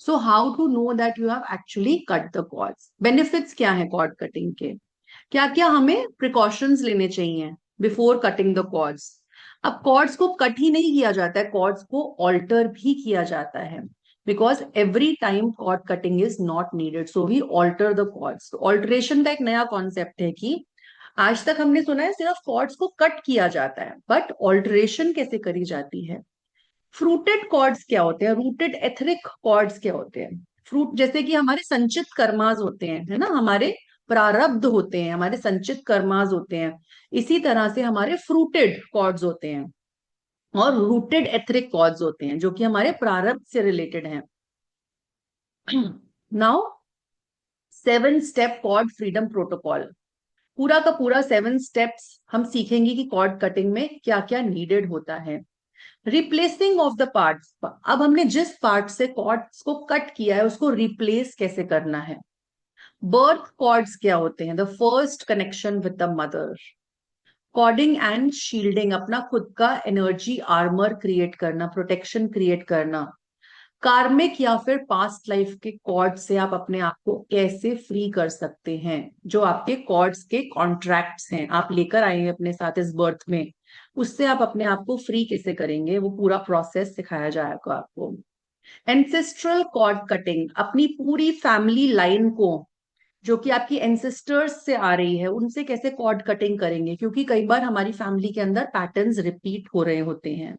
So how to know that you have actually cut the cords. Benefits क्या है कॉर्ड कटिंग के, क्या क्या हमें प्रिकॉशंस लेने चाहिए बिफोर कटिंग द कॉर्ड्स. अब कॉर्ड्स को कट ही नहीं किया जाता है, कॉर्ड्स को ऑल्टर भी किया जाता है, because every time cord cutting is not needed, so we alter the cords. Alteration का एक नया कॉन्सेप्ट है कि आज तक हमने सुना है सिर्फ कॉर्ड्स को कट किया जाता है, बट ऑल्टरेशन कैसे करी जाती है. फ्रूटेड कॉर्ड्स क्या होते हैं, रूटेड एथरिक कॉर्ड्स क्या होते हैं. फ्रूट जैसे कि हमारे संचित कर्माज होते हैं, है ना, हमारे प्रारब्ध होते हैं, हमारे संचित कर्माज होते हैं. इसी तरह से हमारे फ्रूटेड कॉर्ड्स होते हैं और रूटेड एथरिक कॉर्ड्स होते हैं, जो कि हमारे प्रारब्ध से रिलेटेड हैं. Now 7 step cord freedom protocol, पूरा का पूरा 7 स्टेप्स हम सीखेंगे कि कॉर्ड कटिंग में क्या क्या नीडेड होता है. रिप्लेसिंग ऑफ द पार्ट्स, अब हमने जिस पार्ट से कॉर्ड्स को कट किया है उसको रिप्लेस कैसे करना है. बर्थ कॉर्ड्स क्या होते हैं, the first connection with the mother. Cording and shielding, अपना खुद का एनर्जी आर्मर क्रिएट करना, प्रोटेक्शन क्रिएट करना. कार्मिक या फिर पास्ट लाइफ के कॉर्ड से आप अपने आप को कैसे फ्री कर सकते हैं? जो आपके कॉर्ड्स के कॉन्ट्रैक्ट्स हैं, आप लेकर आए हैं अपने साथ इस बर्थ में, उससे आप अपने आप को फ्री कैसे करेंगे, वो पूरा प्रोसेस सिखाया जाएगा आपको। एंसेस्ट्रल कॉर्ड कटिंग, अपनी पूरी फैमिली लाइन को जो कि आपकी एंसेस्टर्स से आ रही है, उनसे कैसे कॉर्ड कटिंग करेंगे, क्योंकि कई बार हमारी फैमिली के अंदर पैटर्न्स रिपीट हो रहे होते हैं।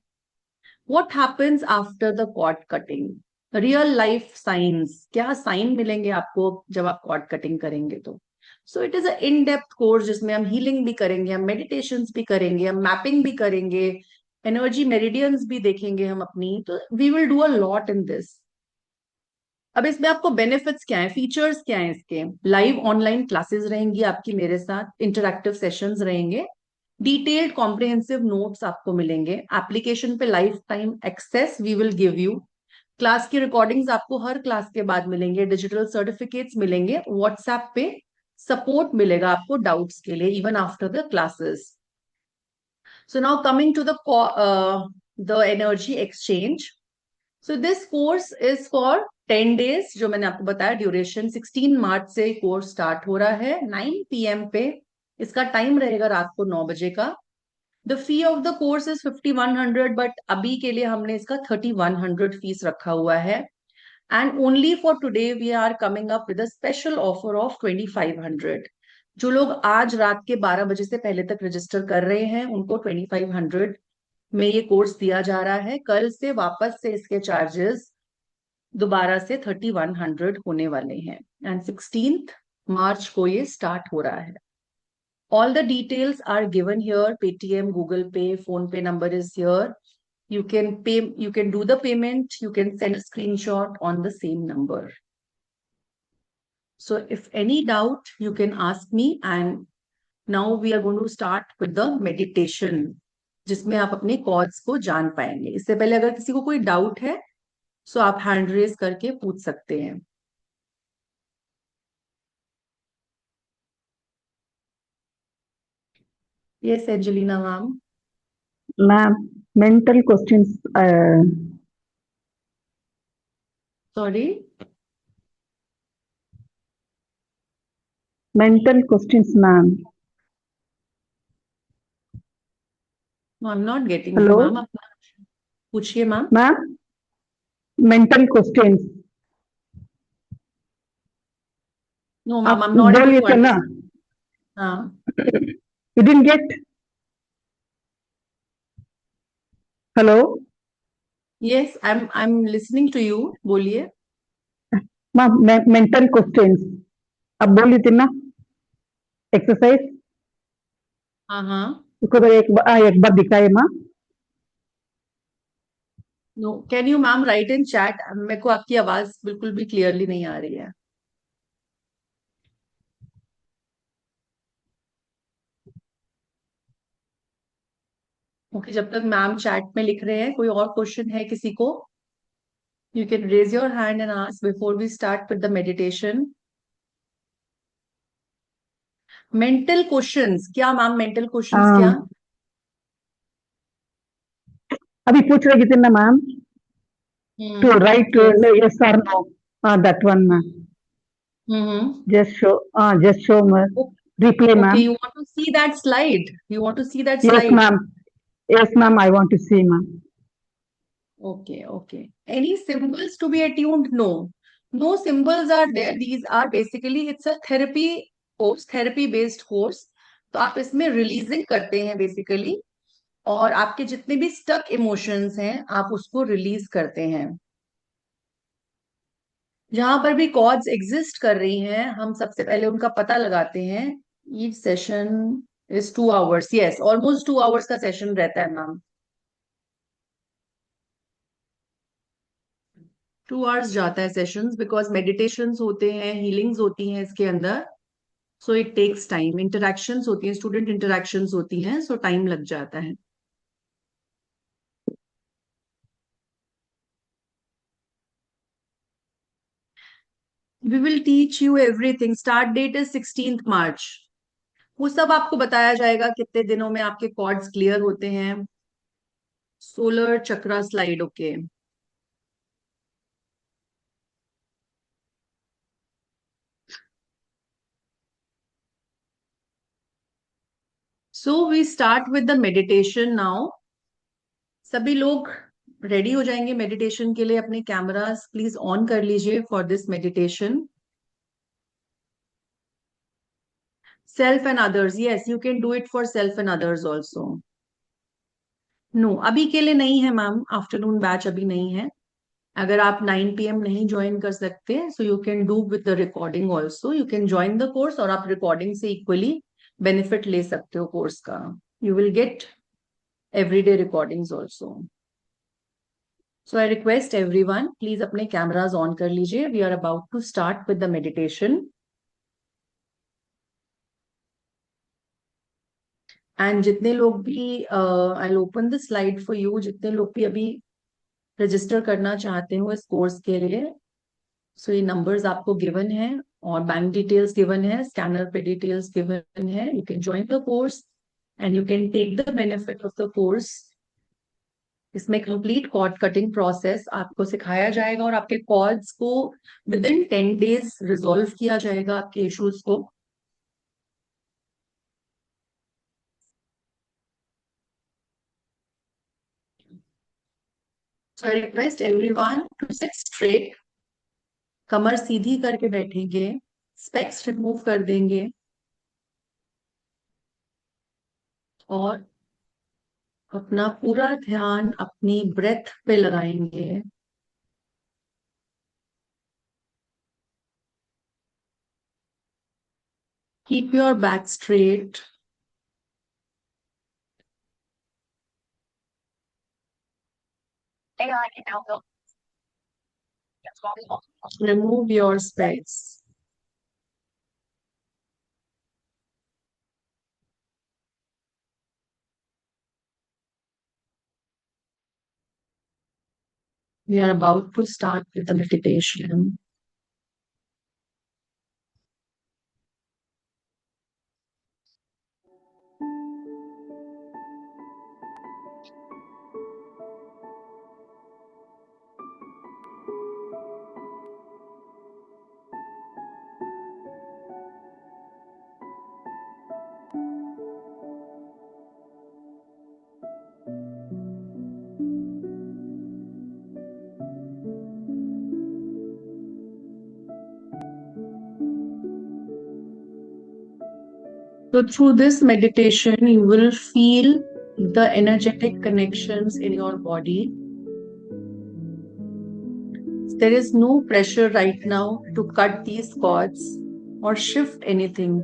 What happens after the cord cutting? Real life science, क्या साइन मिलेंगे आपको जब आप कॉर्ड कटिंग करेंगे तो। सो it is a in depth course जिसमें हम हीलिंग भी करेंगे, हम मेडिटेशंस भी करेंगे, हम मैपिंग भी करेंगे, एनर्जी मेरिडियंस भी देखेंगे हम अपनी, तो we will do a lot in this. अब इसमें आपको बेनिफिट्स क्या है, फीचर्स क्या है इसके? लाइव ऑनलाइन क्लासेस रहेंगी आपकी मेरे साथ, इंटरैक्टिव सेशंस रहेंगे, डिटेल्ड कॉम्प्रिहेंसिव नोट्स आपको मिलेंगे, एप्लीकेशन पे life time access we will give you, class की रिकॉर्डिंग्स आपको हर क्लास के बाद मिलेंगे, डिजिटल सर्टिफिकेट्स मिलेंगे, व्हाट्सएप पे सपोर्ट मिलेगा आपको डाउट्स के लिए even after the classes. So now coming to the energy exchange. So this course is for 10 days, जो मैंने आपको बताया ड्यूरेशन 16 मार्च से कोर्स स्टार्ट हो रहा है 9 PM पे। इसका टाइम रहेगा रात को 9 बजे का। The fee of the course is 5100, but अभी के लिए हमने इसका 3100 फीस रखा हुआ है। And only for today we are coming up with a special offer of 2500। जो लोग आज रात के 12 बजे से पहले तक रजिस्टर कर रहे हैं उनको 2500 में ये कोर्स दिया जा रहा है। कल से वापस से इसके चार्जेस दोबारा से 3100 होने वाले हैं, एंड 16 मार्च को ये स्टार्ट हो रहा है। All the details are given here. Paytm, Google Pay, Phone Pay number is here. You can pay, you can do the payment, you can send a screenshot on the same number. So if any doubt, you can ask me. And now we are going to start with the meditation, जिसमें आप अपने chords को जान पाएंगे। इससे पहले अगर किसी को कोई डाउट है, सो आप हैंड रेज करके पूछ सकते हैं। Yes, Angelina ma'am. Ma'am, mental questions. Sorry. Mental questions, ma'am. No, I'm not getting you, Hello, ma'am. अपना पूछिए ma'am. ma'am. Mental questions. No, आप ma'am, I'm not able बोलिए to थे ना? understand. हाँ. You didn't get? Hello, Yes, I'm listening to you. बोलिए. ma'am. Mental questions. आप बोलिए थे ना? Exercise. हाँ हाँ. उसको तो एक बार दिखाए माँ. No, can you ma'am write in chat? मेरे को आपकी आवाज बिल्कुल भी क्लियरली नहीं आ रही है. ओके, जब तक मैम चैट में लिख रहे हैं, कोई और क्वेश्चन है किसी को? You can raise your hand and ask before we start with the meditation. Mental questions क्या मैम? मेंटल क्वेश्चंस क्या? अभी पूछ रही थी ना ma'am. To write yes. yes or no. That one, ma'am. Hmm. Just show me. Replay, okay, ma'am. You want to see that slide? You want to see that Yes, slide? ma'am. Yes, ma'am. I want to see, ma'am. Okay, okay. Any symbols to be attuned? No. No symbols are there. These are basically, it's a therapy course, therapy based course. तो आप इसमें releasing करते हैं basically, और आपके जितने भी stuck emotions हैं आप उसको रिलीज करते हैं। जहां पर भी कॉर्ड्स एग्जिस्ट कर रही हैं हम सबसे पहले उनका पता लगाते हैं। Each session is 2 hours, yes, almost 2 hours का सेशन रहता है मैम। 2 hours जाता है सेशंस, बिकॉज मेडिटेशंस होते हैं, हीलिंग्स होती हैं इसके अंदर। So it takes time, interactions होती हैं, स्टूडेंट इंटरेक्शंस होती हैं, सो टाइम लग जाता है। We will teach you everything. Start date is 16 March. वो सब आपको बताया जाएगा कितने दिनों में आपके कॉर्ड्स क्लियर होते हैं। Solar chakra slide, okay. So we start with the meditation now. सभी लोग रेडी हो जाएंगे मेडिटेशन के लिए. अपने कैमरास प्लीज ऑन कर लीजिए for this meditation. Self and others, yes you can do it for self and others also. No, अभी के लिए नहीं है मैम, आफ्टरनून बैच अभी नहीं है. अगर आप 9 PM नहीं ज्वाइन कर सकते, so you can do with the recording also. You can join the course और आप रिकॉर्डिंग से इक्वली बेनिफिट ले सकते हो कोर्स का. You will get everyday recordings also. So I request everyone, please अपने कैमराज ऑन कर लीजिए. We are about to start with the meditation. And जितने लोग भी, I open the slide for you, जितने लोग भी अभी रजिस्टर करना चाहते हो इस कोर्स के लिए, सो ये नंबर्स आपको गिवन है और बैंक डिटेल्स गिवन है, स्कैनर पे डिटेल्स गिवन है. You can join the course and you can take the benefit of the course. इसमें कंप्लीट कॉर्ड कटिंग प्रोसेस आपको सिखाया जाएगा और आपके कॉर्ड्स को विद इन 10 days रिजॉल्व किया जाएगा, आपके इश्यूज को. So I request everyone to sit straight. कमर सीधी करके बैठेंगे, स्पेक्स रिमूव कर देंगे और अपना पूरा ध्यान अपनी ब्रेथ पे लगाएंगे. Keep your back straight. Remove your specs. We are about to start with the meditation. So through this meditation, you will feel the energetic connections in your body. There is no pressure right now to cut these cords or shift anything.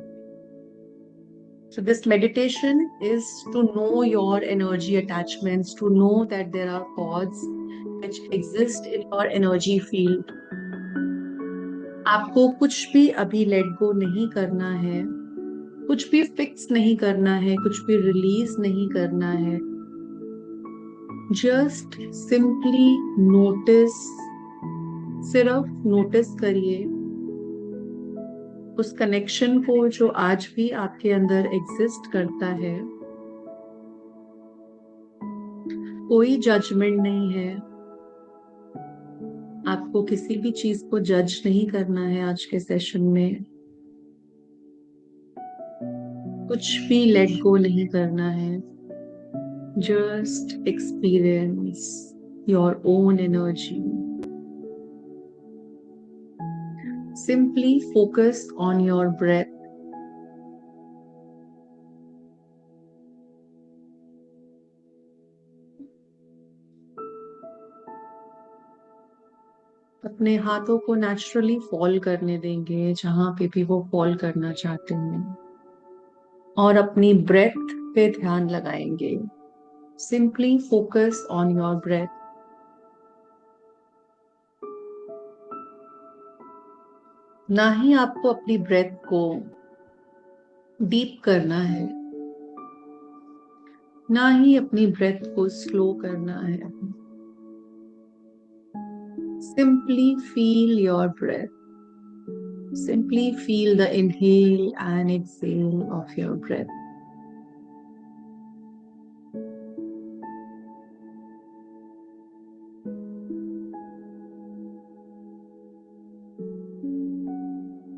So this meditation is to know your energy attachments, to know that there are cords which exist in your energy field. आपको कुछ भी अभी let go नहीं करना है, कुछ भी fix नहीं करना है, कुछ भी रिलीज नहीं करना है. जस्ट सिंपली नोटिस, सिर्फ नोटिस करिए उस कनेक्शन को जो आज भी आपके अंदर एग्जिस्ट करता है. कोई जजमेंट नहीं है, आपको किसी भी चीज को जज नहीं करना है. आज के सेशन में कुछ भी लेट गो नहीं करना है. Just experience your own energy. Simply focus on your breath. अपने हाथों को नेचुरली फॉल करने देंगे जहां पे भी वो फॉल करना चाहते हैं और अपनी ब्रेथ पे ध्यान लगाएंगे. Simply focus on your breath. ना ही आपको अपनी ब्रेथ को डीप करना है, ना ही अपनी ब्रेथ को स्लो करना है. Simply feel your breath. Simply feel the inhale and exhale of your breath.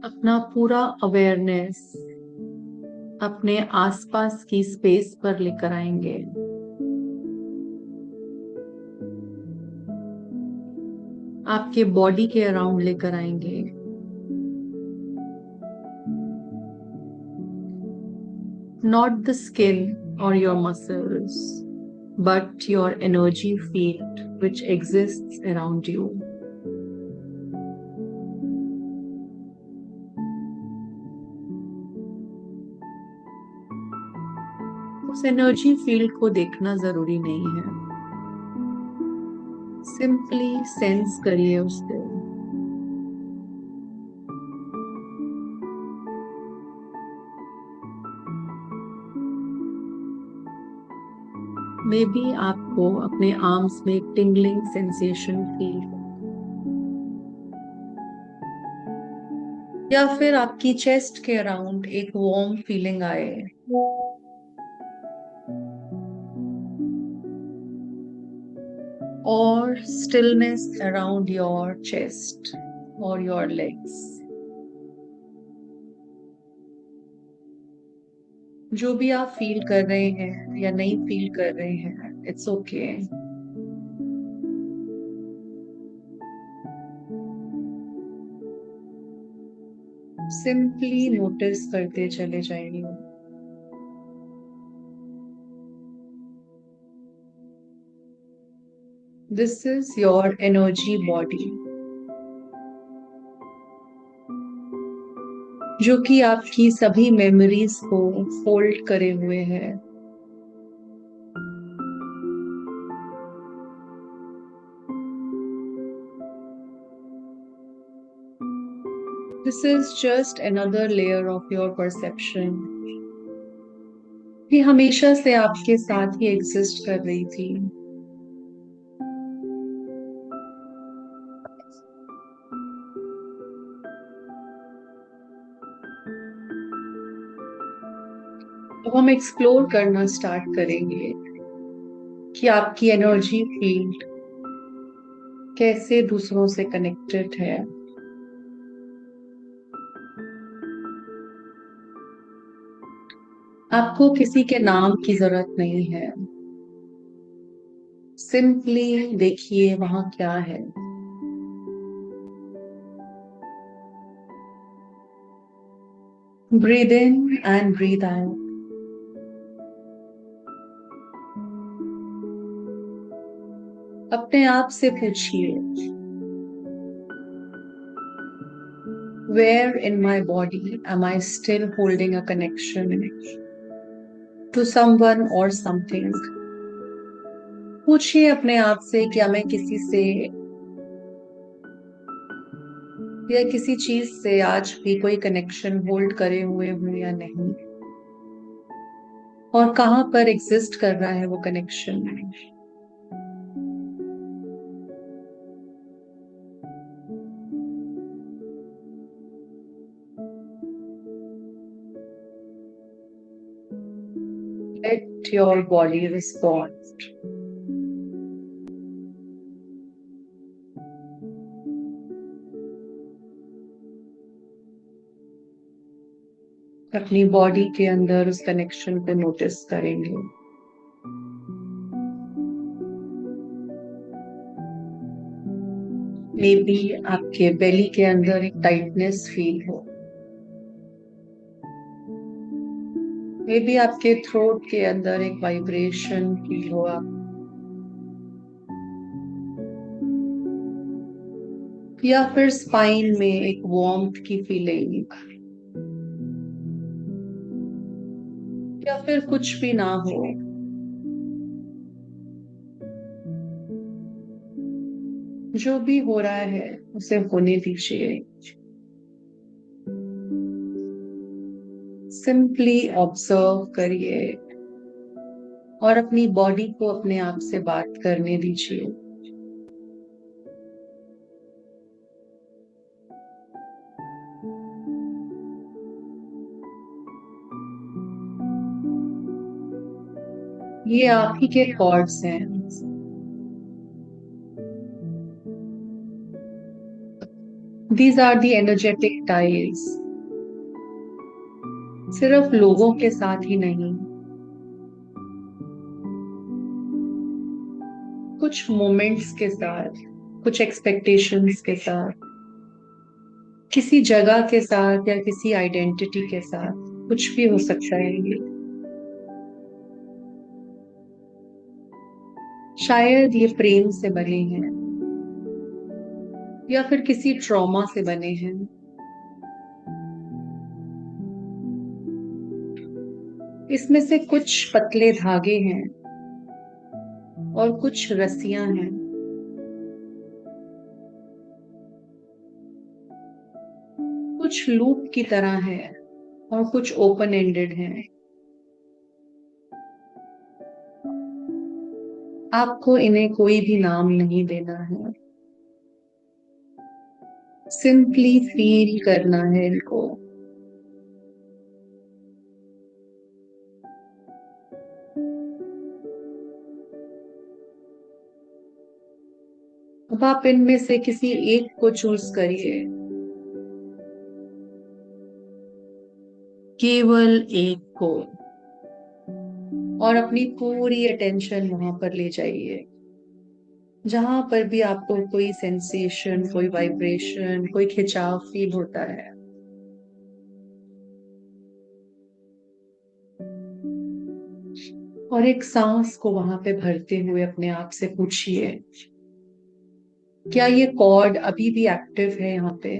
अपना पूरा अवेयरनेस अपने आसपास की स्पेस पर लेकर आएंगे। आपके बॉडी के अराउंड लेकर आएंगे। Not the skin or your muscles, but your energy field which exists around you. उस एनर्जी फील्ड को देखना जरूरी नहीं है, सिंपली सेंस करिए उसको। मे बी आपको अपने आर्म्स में एक टिंगलिंग सेंसेशन फील हो, या फिर आपकी चेस्ट के अराउंड एक वार्म फीलिंग आए। और स्टिलनेस अराउंड योर चेस्ट और योर लेग्स। जो भी आप फील कर रहे हैं या नहीं फील कर रहे हैं, इट्स ओके। सिंपली नोटिस करते चले जाइए। This is your energy body, जो कि आपकी सभी मेमोरीज को होल्ड करे हुए है। This is just another layer of your perception, कि हमेशा से आपके साथ ही एग्जिस्ट कर रही थी। अब हम एक्सप्लोर करना स्टार्ट करेंगे कि आपकी एनर्जी फील्ड कैसे दूसरों से कनेक्टेड है। आपको किसी के नाम की जरूरत नहीं है, सिंपली देखिए वहां क्या है। Breathe in and breathe out. अपने आप से पूछिए, where in my body am I still holding a connection to someone और समथिंग। पूछिए अपने आप से, क्या मैं किसी से या किसी चीज से आज भी कोई कनेक्शन होल्ड करे हुए हूं या नहीं, और कहां पर एग्जिस्ट कर रहा है वो connection. Let your body respond. अपनी बॉडी के अंदर उस कनेक्शन को नोटिस करेंगे। मे बी आपके बेली के अंदर एक टाइटनेस फील हो, मे बी आपके थ्रोट के अंदर एक वाइब्रेशन फील हो, या फिर स्पाइन में एक वार्मथ की फीलिंग, या फिर कुछ भी ना हो। जो भी हो रहा है उसे होने दीजिए। सिंपली ऑब्जर्व करिए और अपनी बॉडी को अपने आप से बात करने दीजिए। ये आप ही के कॉर्ड्स हैं। These are the energetic tiles सिर्फ लोगों के साथ ही नहीं, कुछ मोमेंट्स के साथ, कुछ एक्सपेक्टेशंस के साथ, किसी जगह के साथ या किसी आइडेंटिटी के साथ, कुछ भी हो सकता है ये। शायद ये प्रेम से बने हैं या फिर किसी ट्रॉमा से बने हैं। इसमें से कुछ पतले धागे हैं और कुछ रस्सियां हैं। कुछ लूप की तरह है और कुछ ओपन एंडेड हैं। आपको इन्हें कोई भी नाम नहीं देना है, सिंपली फील करना है इनको। अब आप इनमें से किसी एक को चूज करिए, केवल एक को, और अपनी पूरी अटेंशन वहां पर ले जाइए जहां पर भी आपको कोई सेंसेशन, कोई वाइब्रेशन, कोई खिंचाव फील होता है। और एक सांस को वहां पे भरते हुए अपने आप से पूछिए, क्या ये कॉर्ड अभी भी एक्टिव है यहाँ पे?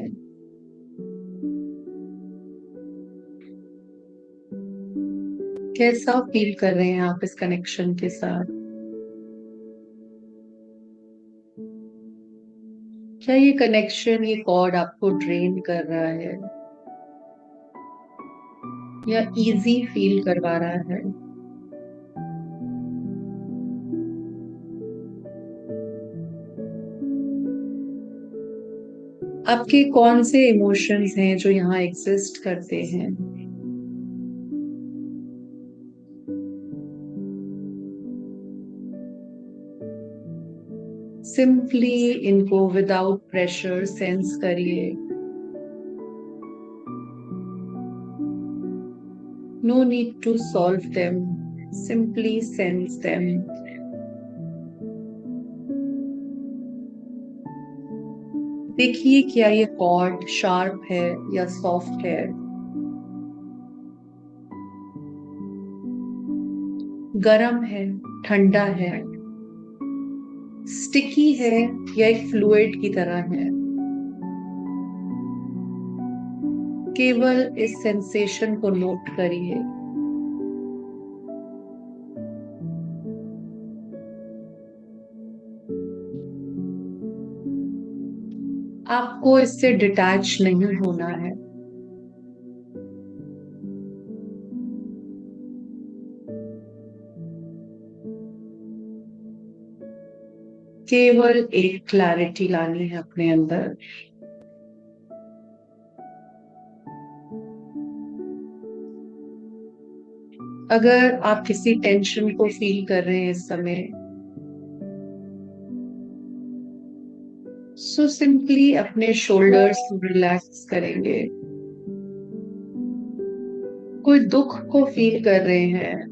कैसा फील कर रहे हैं आप इस कनेक्शन के साथ? क्या ये कनेक्शन, ये कॉर्ड आपको ड्रेन कर रहा है या इजी फील करवा रहा है? आपके कौन से इमोशंस हैं जो यहाँ एग्जिस्ट करते हैं? सिंपली इनको विदाउट प्रेशर सेंस करिए। No need to solve them, simply sense them. देखिए क्या ये कॉर्ड शार्प है या सॉफ्ट है, गरम है, ठंडा है, स्टिकी है या एक फ्लूइड की तरह है। केवल इस सेंसेशन को नोट करिए। आपको इससे डिटैच नहीं होना है। केवल एक क्लैरिटी लानी है अपने अंदर। अगर आप किसी टेंशन को फील कर रहे हैं इस समय, सो सिंपली अपने शोल्डर्स रिलैक्स करेंगे। कोई दुख को फील कर रहे हैं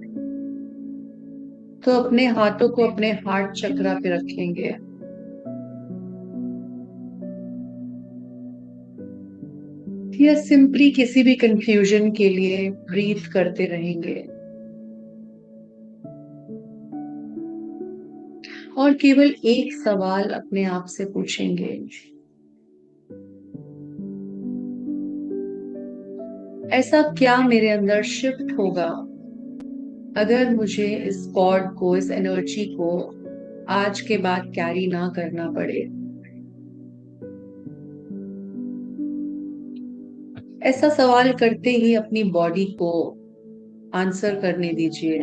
तो अपने हाथों को अपने हार्ट चक्रा पे रखेंगे। या सिंपली किसी भी कंफ्यूजन के लिए ब्रीथ करते रहेंगे और केवल एक सवाल अपने आप से पूछेंगे, ऐसा क्या मेरे अंदर शिफ्ट होगा अगर मुझे इस कॉर्ड को, इस एनर्जी को आज के बाद कैरी ना करना पड़े? ऐसा सवाल करते ही अपनी बॉडी को आंसर करने दीजिए।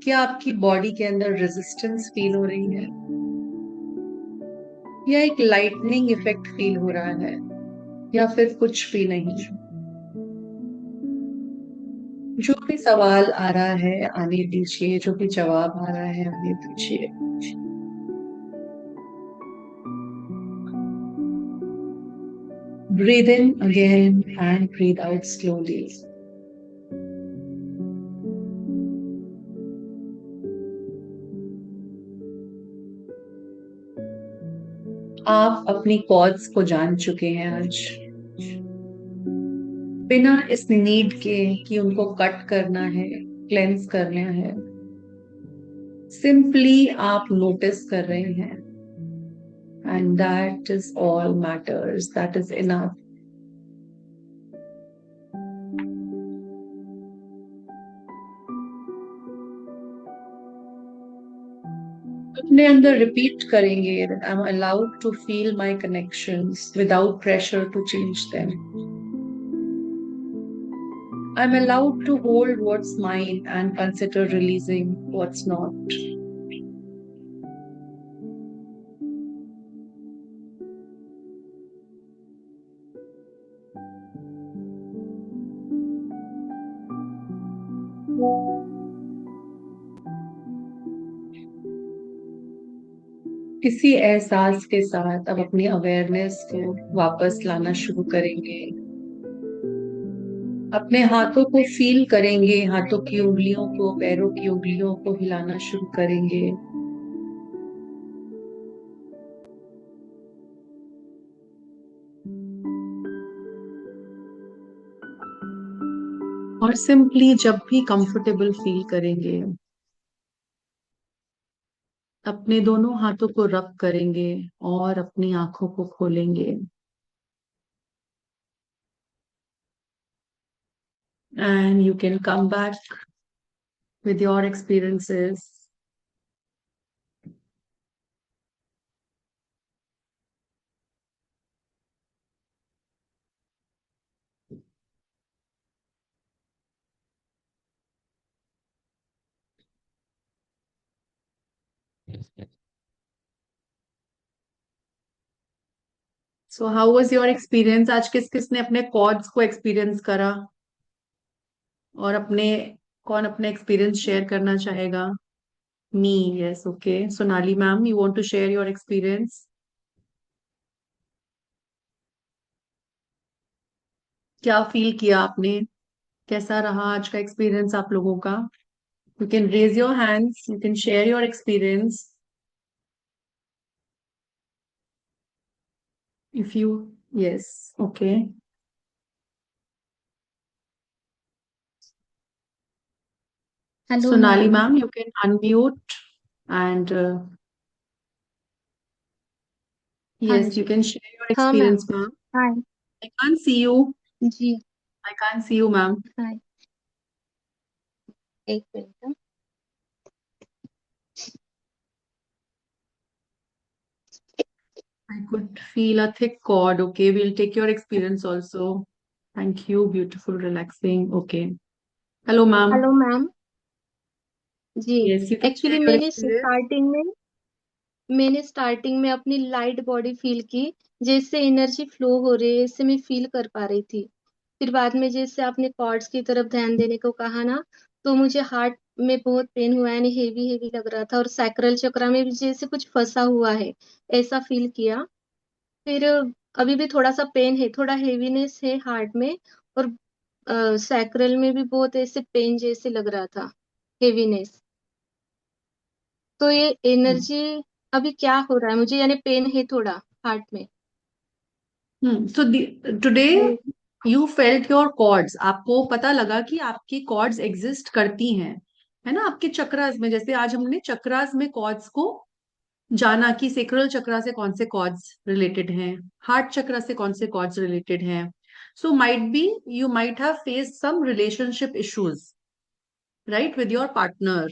क्या आपकी बॉडी के अंदर रेजिस्टेंस फील हो रही है या एक लाइटनिंग इफेक्ट फील हो रहा है या फिर कुछ भी नहीं? जो भी सवाल आ रहा है आने दीजिए, जो भी जवाब आ रहा है आने दीजिए। Breathe in again and breathe out slowly. आप अपनी कॉर्ड्स को जान चुके हैं आज, बिना इस नीड के कि उनको कट करना है, क्लेंस करना है। सिंपली आप नोटिस कर रहे हैं, and that is all matters, that is enough. अपने अंदर रिपीट करेंगे, I am allowed to feel my connections without pressure to change them. I'm allowed to hold what's mine and consider releasing what's not. इसी एहसास के साथ अब अपनी awareness को वापस लाना शुरू करेंगे। अपने हाथों को फील करेंगे, हाथों की उंगलियों को, पैरों की उंगलियों को हिलाना शुरू करेंगे। और सिंपली जब भी कंफर्टेबल फील करेंगे, अपने दोनों हाथों को रब करेंगे और अपनी आंखों को खोलेंगे। And you can come back with your experiences. So how was your experience? आज किस किस ने अपने कॉर्ड्स को एक्सपीरियंस करा, और अपने कौन अपने एक्सपीरियंस शेयर करना चाहेगा? Me, yes, okay. Sonali ma'am, you want to share your experience? क्या फील किया आपने? कैसा रहा आज का एक्सपीरियंस आप लोगों का? You can raise your hands, you can share your experience if you, yes, okay. Hello Sonali ma'am. Ma'am, you can unmute and हाँ yes, you जी। can share your हाँ ma'am. experience, ma'am. Hi. I can't see you. जी। I can't see you, ma'am. Hi. एक minute. I could feel a thick cord. Okay, we'll take your experience also. Thank you. Beautiful, relaxing. Okay. Hello, hello ma'am. Ma'am. जी। Yes, you can share actually your experience. मैंने starting में अपनी light body feel की, जैसे energy flow हो रही है, इससे मैं फील कर पा रही थी। फिर बाद में जैसे आपने कॉर्ड्स की तरफ ध्यान देने को कहा ना, तो मुझे हार्ट में बहुत पेन हुआ, यानी हेवी हेवी लग रहा था, और सैक्रल चक्र में भी जैसे कुछ फंसा हुआ है, ऐसा फील किया। फिर अभी भी थोड़ा सा पेन है, थोड़ा हेवीनेस है हार्ट में, और सैक्रल में भी बहुत ऐसे पेन जैसे लग रहा था, हेवीनेस। तो ये एनर्जी अभी क्या हो रहा है मुझे, यानी पेन है थोड़ा हार्ट में। So today you felt your chords. आपको पता लगा कि आपकी chords exist करती हैं, है ना, आपके चक्रास में। जैसे आज हमने चक्रास में chords को जाना कि सेक्रल चक्रा से कौन से कॉर्ड्स रिलेटेड हैं, हार्ट चक्रा से कौन से कॉर्ड्स रिलेटेड हैं। So might be you might have face some relationship issues, right, with your partner.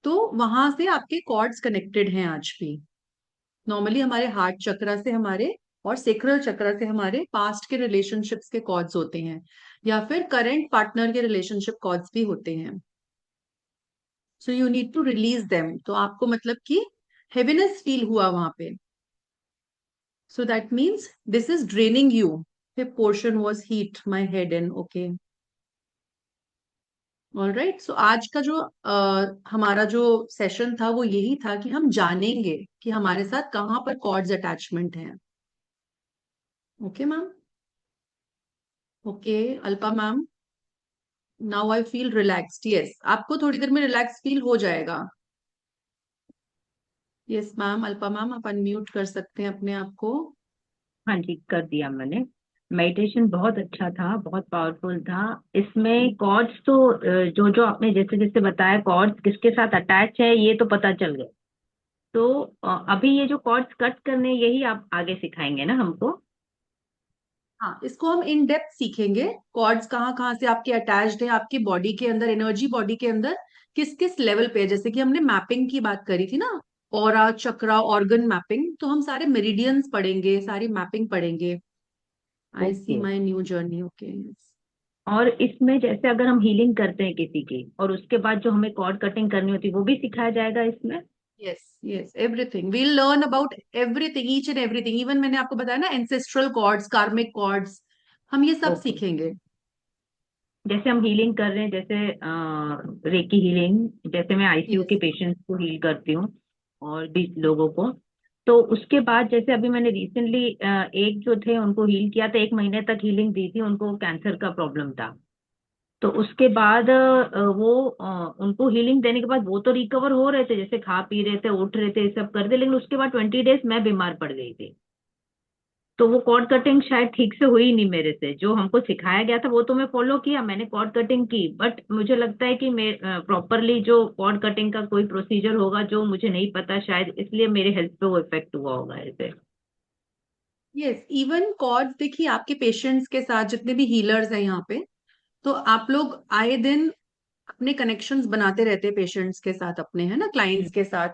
तो वहां से आपके कॉर्ड्स कनेक्टेड हैं आज भी। नॉर्मली हमारे हार्ट चक्रा से हमारे और सेक्रल चक्रा से हमारे पास्ट के रिलेशनशिप्स के कॉर्ड्स होते हैं, या फिर करंट पार्टनर के रिलेशनशिप कॉर्ड्स भी होते हैं। So you need to release them. तो आपको मतलब कि हेवीनेस फील हुआ वहां पे। So that means this is draining you. Hip portion was heat my head in. Okay. All right. So आज का जो हमारा जो सेशन था वो यही था कि हम जानेंगे कि हमारे साथ कहाँ पर कॉर्ड्स अटैचमेंट हैं। Okay ma'am, okay Alpa ma'am, now I feel relaxed. Yes, आपको थोड़ी देर में रिलैक्स फील हो जाएगा। यस मैम, अल्पा मैम आप अनम्यूट कर सकते हैं अपने आप को। हाँ जी, कर दिया मैंने। मेडिटेशन बहुत अच्छा था, बहुत पावरफुल था। इसमें कॉर्ड्स तो जो जो आपने जैसे जैसे बताया, कॉर्ड्स किसके साथ अटैच है ये तो पता चल गया। तो अभी ये जो कॉर्ड्स कट करने, यही आप आगे सिखाएंगे ना हमको? हाँ, इसको हम इन डेप्थ सीखेंगे। कॉर्ड्स कहाँ कहाँ से आपके अटैच्ड है आपकी बॉडी के अंदर, एनर्जी बॉडी के अंदर किस किस लेवल पे है। जैसे कि हमने मैपिंग की बात करी थी ना, ऑरा चक्रा ऑर्गन मैपिंग, तो हम सारे मेरिडियंस पढ़ेंगे, सारी मैपिंग पढ़ेंगे। I see okay. My new journey. Okay. और इसमें जैसे अगर हम हीलिंग करते हैं किसी की, और उसके बाद जो हमें कॉर्ड कटिंग करनी होती है, वो भी सिखाया जाएगा इसमें? Yes yes, everything we'll learn about everything, each and everything. Even मैंने आपको बताया ना, एंसेस्ट्रल कॉर्ड्स, कार्मिक कॉर्ड्स, हम ये सब ओके। सीखेंगे। जैसे हम हीलिंग कर रहे हैं, जैसे रेकी हीलिंग, जैसे मैं आईसीयू यस के पेशेंट्स को हील करती हूँ और भी लोगों को, तो उसके बाद जैसे अभी मैंने रिसेंटली एक जो थे उनको हील किया था, 1 महीने तक हीलिंग दी थी, उनको कैंसर का प्रॉब्लम था। तो उसके बाद उनको हीलिंग देने के बाद वो तो रिकवर हो रहे थे, जैसे खा पी रहे थे, उठ रहे थे, ये सब कर रहे थे, लेकिन उसके बाद 20 डेज मैं बीमार पड़ गई थी। तो वो कॉर्ड कटिंग शायद ठीक से हुई नहीं मेरे से। जो हमको सिखाया गया था वो तो मैं फॉलो किया, मैंने कॉर्ड कटिंग की, बट मुझे लगता है कि मैं प्रॉपरली जो कॉर्ड कटिंग का कोई प्रोसीजर होगा जो मुझे नहीं पता, शायद इसलिए मेरे हेल्थ पे वो इफेक्ट हुआ होगा ऐसे। यस, इवन कॉर्ड्स देखिए, आपके पेशेंट्स के साथ जितने भी हीलर्स हैं यहाँ पे, तो आप लोग आए दिन अपने कनेक्शंस बनाते रहते हैं पेशेंट्स के साथ अपने, है ना, क्लाइंट्स के साथ।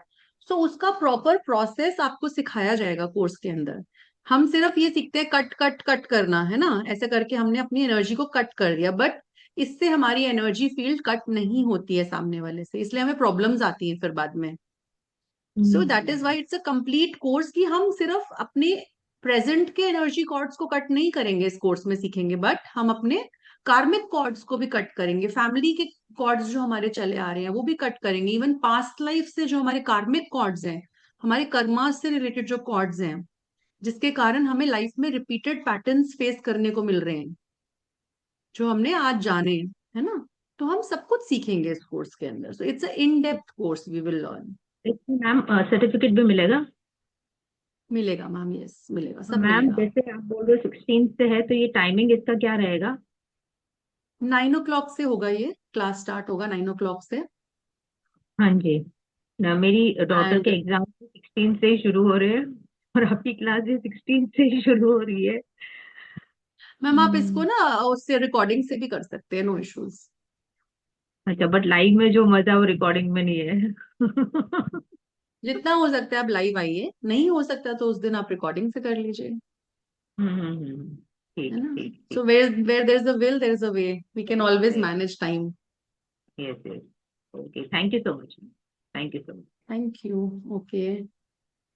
सो उसका प्रॉपर प्रोसेस आपको सिखाया जाएगा कोर्स के अंदर। हम सिर्फ ये सीखते हैं कट कट कट करना, है ना, ऐसे करके हमने अपनी एनर्जी को कट कर दिया, बट इससे हमारी एनर्जी फील्ड कट नहीं होती है सामने वाले से, इसलिए हमें प्रॉब्लम्स आती हैं फिर बाद में। सो that is why it's a complete course, कि हम सिर्फ अपने प्रेजेंट के एनर्जी कॉर्ड्स को कट नहीं करेंगे इस कोर्स में सीखेंगे, बट हम अपने कार्मिक कॉर्ड्स को भी कट करेंगे, फैमिली के कॉर्ड्स जो हमारे चले आ रहे हैं वो भी कट करेंगे, इवन पास्ट लाइफ से जो हमारे कार्मिक कॉर्ड्स हैं, हमारे कर्मा से रिलेटेड जो कॉर्ड्स हैं, जिसके कारण हमें लाइफ में रिपीटेड पैटर्न्स फेस करने को मिल रहे हैं, जो हमने आज जाने, है ना। तो हम सब कुछ सीखेंगे इस कोर्स के अंदर। So it's a in depth course we will learn. इसमें मैम सर्टिफिकेट भी मिलेगा? मिलेगा मैम, यस मिलेगा, तो सब मैम मिलेगा। जैसे आप बोल रहे हो 16 से है, तो ये टाइमिंग इसका क्या रहेगा? 9 o'clock से होगा, ये क्लास स्टार्ट होगा 9 o'clock से। हाँ जी। ना, मेरी डॉटर के एंड एग्जाम 16 से ही शुरू हो रहे हैं, और आपकी क्लास भी 16 से ही शुरू हो रही है। मैम आप इसको हम्म। ना उससे रिकॉर्डिंग से भी कर सकते हैं, नो इश्यूज। अच्छा, बट लाइव में जो मजा वो रिकॉर्डिंग में नहीं है। जितना हो सकता है आप लाइव आइए, नहीं हो सकता तो उस दिन आप रिकॉर्डिंग से कर लीजिए, है ठीक ना। ठीक सो ठीक। Where there is a will there is a way, we can always manage time. Yes yes. Okay, thank you so much. Thank you so much. Thank you. Okay.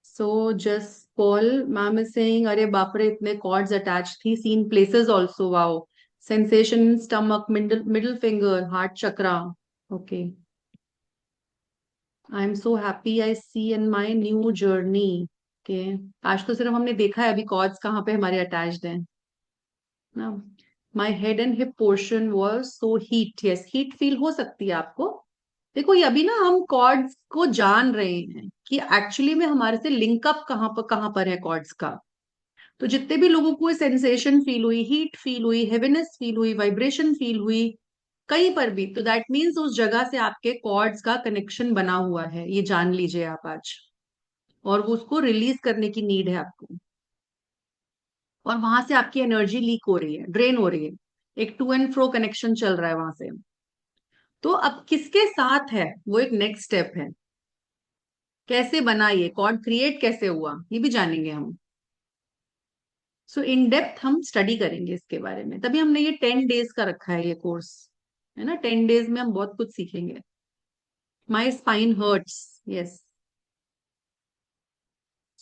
So just Paul ma'am is saying, अरे बाप रे, इतने cords attach थी, seen places also, wow, sensation stomach, middle middle finger, heart chakra. Okay, I am so happy, I see in my new journey. के आज तो सिर्फ हमने देखा है अभी कॉर्ड्स कहाँ पे हमारे अटैच्ड हैं ना। My head and hip portion was so heat. Yes, heat feel हो सकती है आपको। देखो, ये अभी ना हम कॉर्ड्स को जान रहे हैं कि एक्चुअली में हमारे से लिंकअप कहाँ पर है कॉर्ड्स का। तो जितने भी लोगों को सेंसेशन फील हुई, हीट फील हुई, हेवीनेस फील हुई, वाइब्रेशन फील हुई कहीं पर भी, तो दैट मीन्स उस जगह से आपके कॉर्ड्स का कनेक्शन बना हुआ है, ये जान लीजिए आप आज। और वो उसको रिलीज करने की नीड है आपको, और वहां से आपकी एनर्जी लीक हो रही है, ड्रेन हो रही है, एक टू एंड फ्रो कनेक्शन चल रहा है वहां से। तो अब किसके साथ है वो एक नेक्स्ट स्टेप है। कैसे बना ये कॉर्ड, क्रिएट कैसे हुआ, ये भी जानेंगे हम। सो इन डेप्थ हम स्टडी करेंगे इसके बारे में, तभी हमने ये 10 डेज का रखा है ये कोर्स, है ना। 10 डेज में हम बहुत कुछ सीखेंगे। My spine hertz. यस,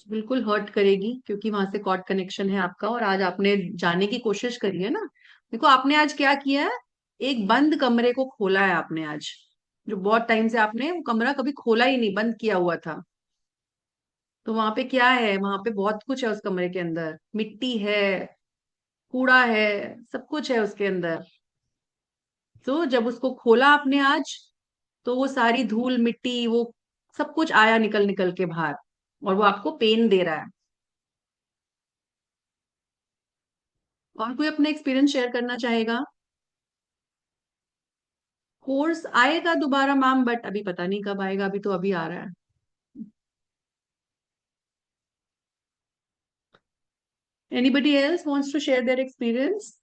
बिल्कुल हर्ट करेगी, क्योंकि वहां से कॉर्ड कनेक्शन है आपका, और आज आपने जाने की कोशिश करी है ना। देखो आपने आज क्या किया है, एक बंद कमरे को खोला है आपने आज, जो बहुत टाइम से आपने वो कमरा कभी खोला ही नहीं, बंद किया हुआ था। तो वहां पे क्या है, वहां पे बहुत कुछ है उस कमरे के अंदर, मिट्टी है, कूड़ा है, सब कुछ है उसके अंदर। तो जब उसको खोला आपने आज, तो वो सारी धूल मिट्टी, वो सब कुछ आया निकल निकल के बाहर, और वो आपको पेन दे रहा है। और कोई अपना एक्सपीरियंस शेयर करना चाहेगा? कोर्स आएगा दोबारा मैम, बट अभी पता नहीं कब आएगा, अभी तो अभी आ रहा है। Anybody else wants to share their experience?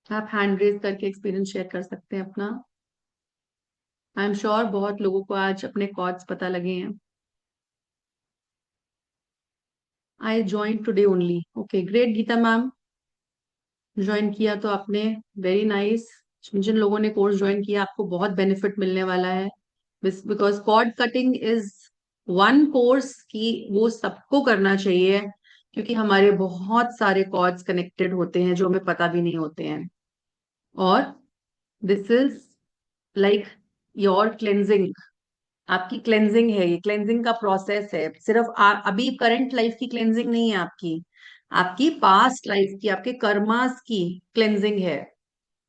आप हैंड रेज करके एक्सपीरियंस शेयर कर सकते हैं अपना। आई एम श्योर बहुत लोगों को आज अपने कॉर्ड्स पता लगे हैं। I join today only. Okay, great Geeta ma'am, join किया तो आपने, वेरी नाइस। जिन जिन लोगों ने कोर्स ज्वाइन किया, आपको बहुत बेनिफिट मिलने वाला है, because cord cutting is one course की वो सबको करना चाहिए, क्योंकि हमारे बहुत सारे कॉर्ड्स कनेक्टेड होते हैं जो हमें पता भी नहीं होते हैं। और this is like your cleansing, आपकी क्लेंजिंग है, ये क्लेंजिंग का प्रोसेस है। सिर्फ अभी करंट लाइफ की क्लेंजिंग नहीं है आपकी, आपकी पास्ट लाइफ की, आपके कर्मास की क्लेंजिंग है।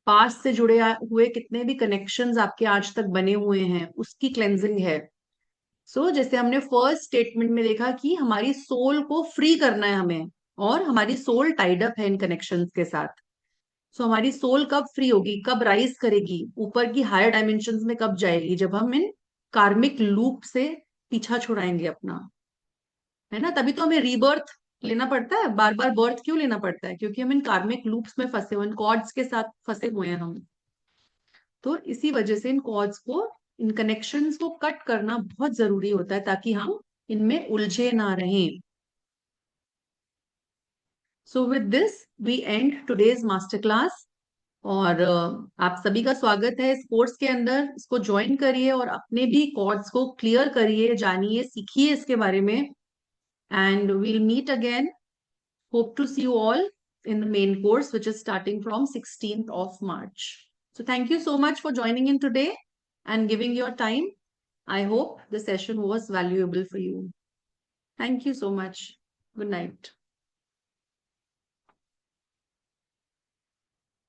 पास्ट से जुड़े हुए कितने भी कनेक्शंस आपके आज तक बने हुए हैं, उसकी क्लेंजिंग है। जैसे हमने फर्स्ट स्टेटमेंट में देखा कि हमारी सोल को फ्री करना है हमें, और हमारी सोल टाइड अप है इन कनेक्शंस के साथ। हमारी सोल कब फ्री होगी, कब राइज करेगी ऊपर की हायर डायमेंशंस में, कब जाएगी, जब हम इन कार्मिक लूप से पीछा छुड़ाएंगे अपना, है ना। तभी तो हमें रीबर्थ लेना पड़ता है, बार बार बर्थ क्यों लेना पड़ता है? क्योंकि हम इन कार्मिक लूप्स में फंसे हुए, इन कॉर्ड्स के साथ फंसे हुए हैं हम। तो इसी वजह से इन कॉर्ड्स को, इन कनेक्शंस को कट करना बहुत जरूरी होता है, ताकि हम इनमें उलझे ना रहें। So with this we end today's master class. और आप सभी का स्वागत है इस कोर्स के अंदर। इसको ज्वाइन करिए और अपने भी कॉर्ड्स को क्लियर करिए, जानिए, सीखिए इसके बारे में। And we'll meet again, hope to see you all in the main course, which is starting from 16th of March. So thank you so much for joining in today and giving your time. I hope the session was valuable for you. Thank you so much. Good night.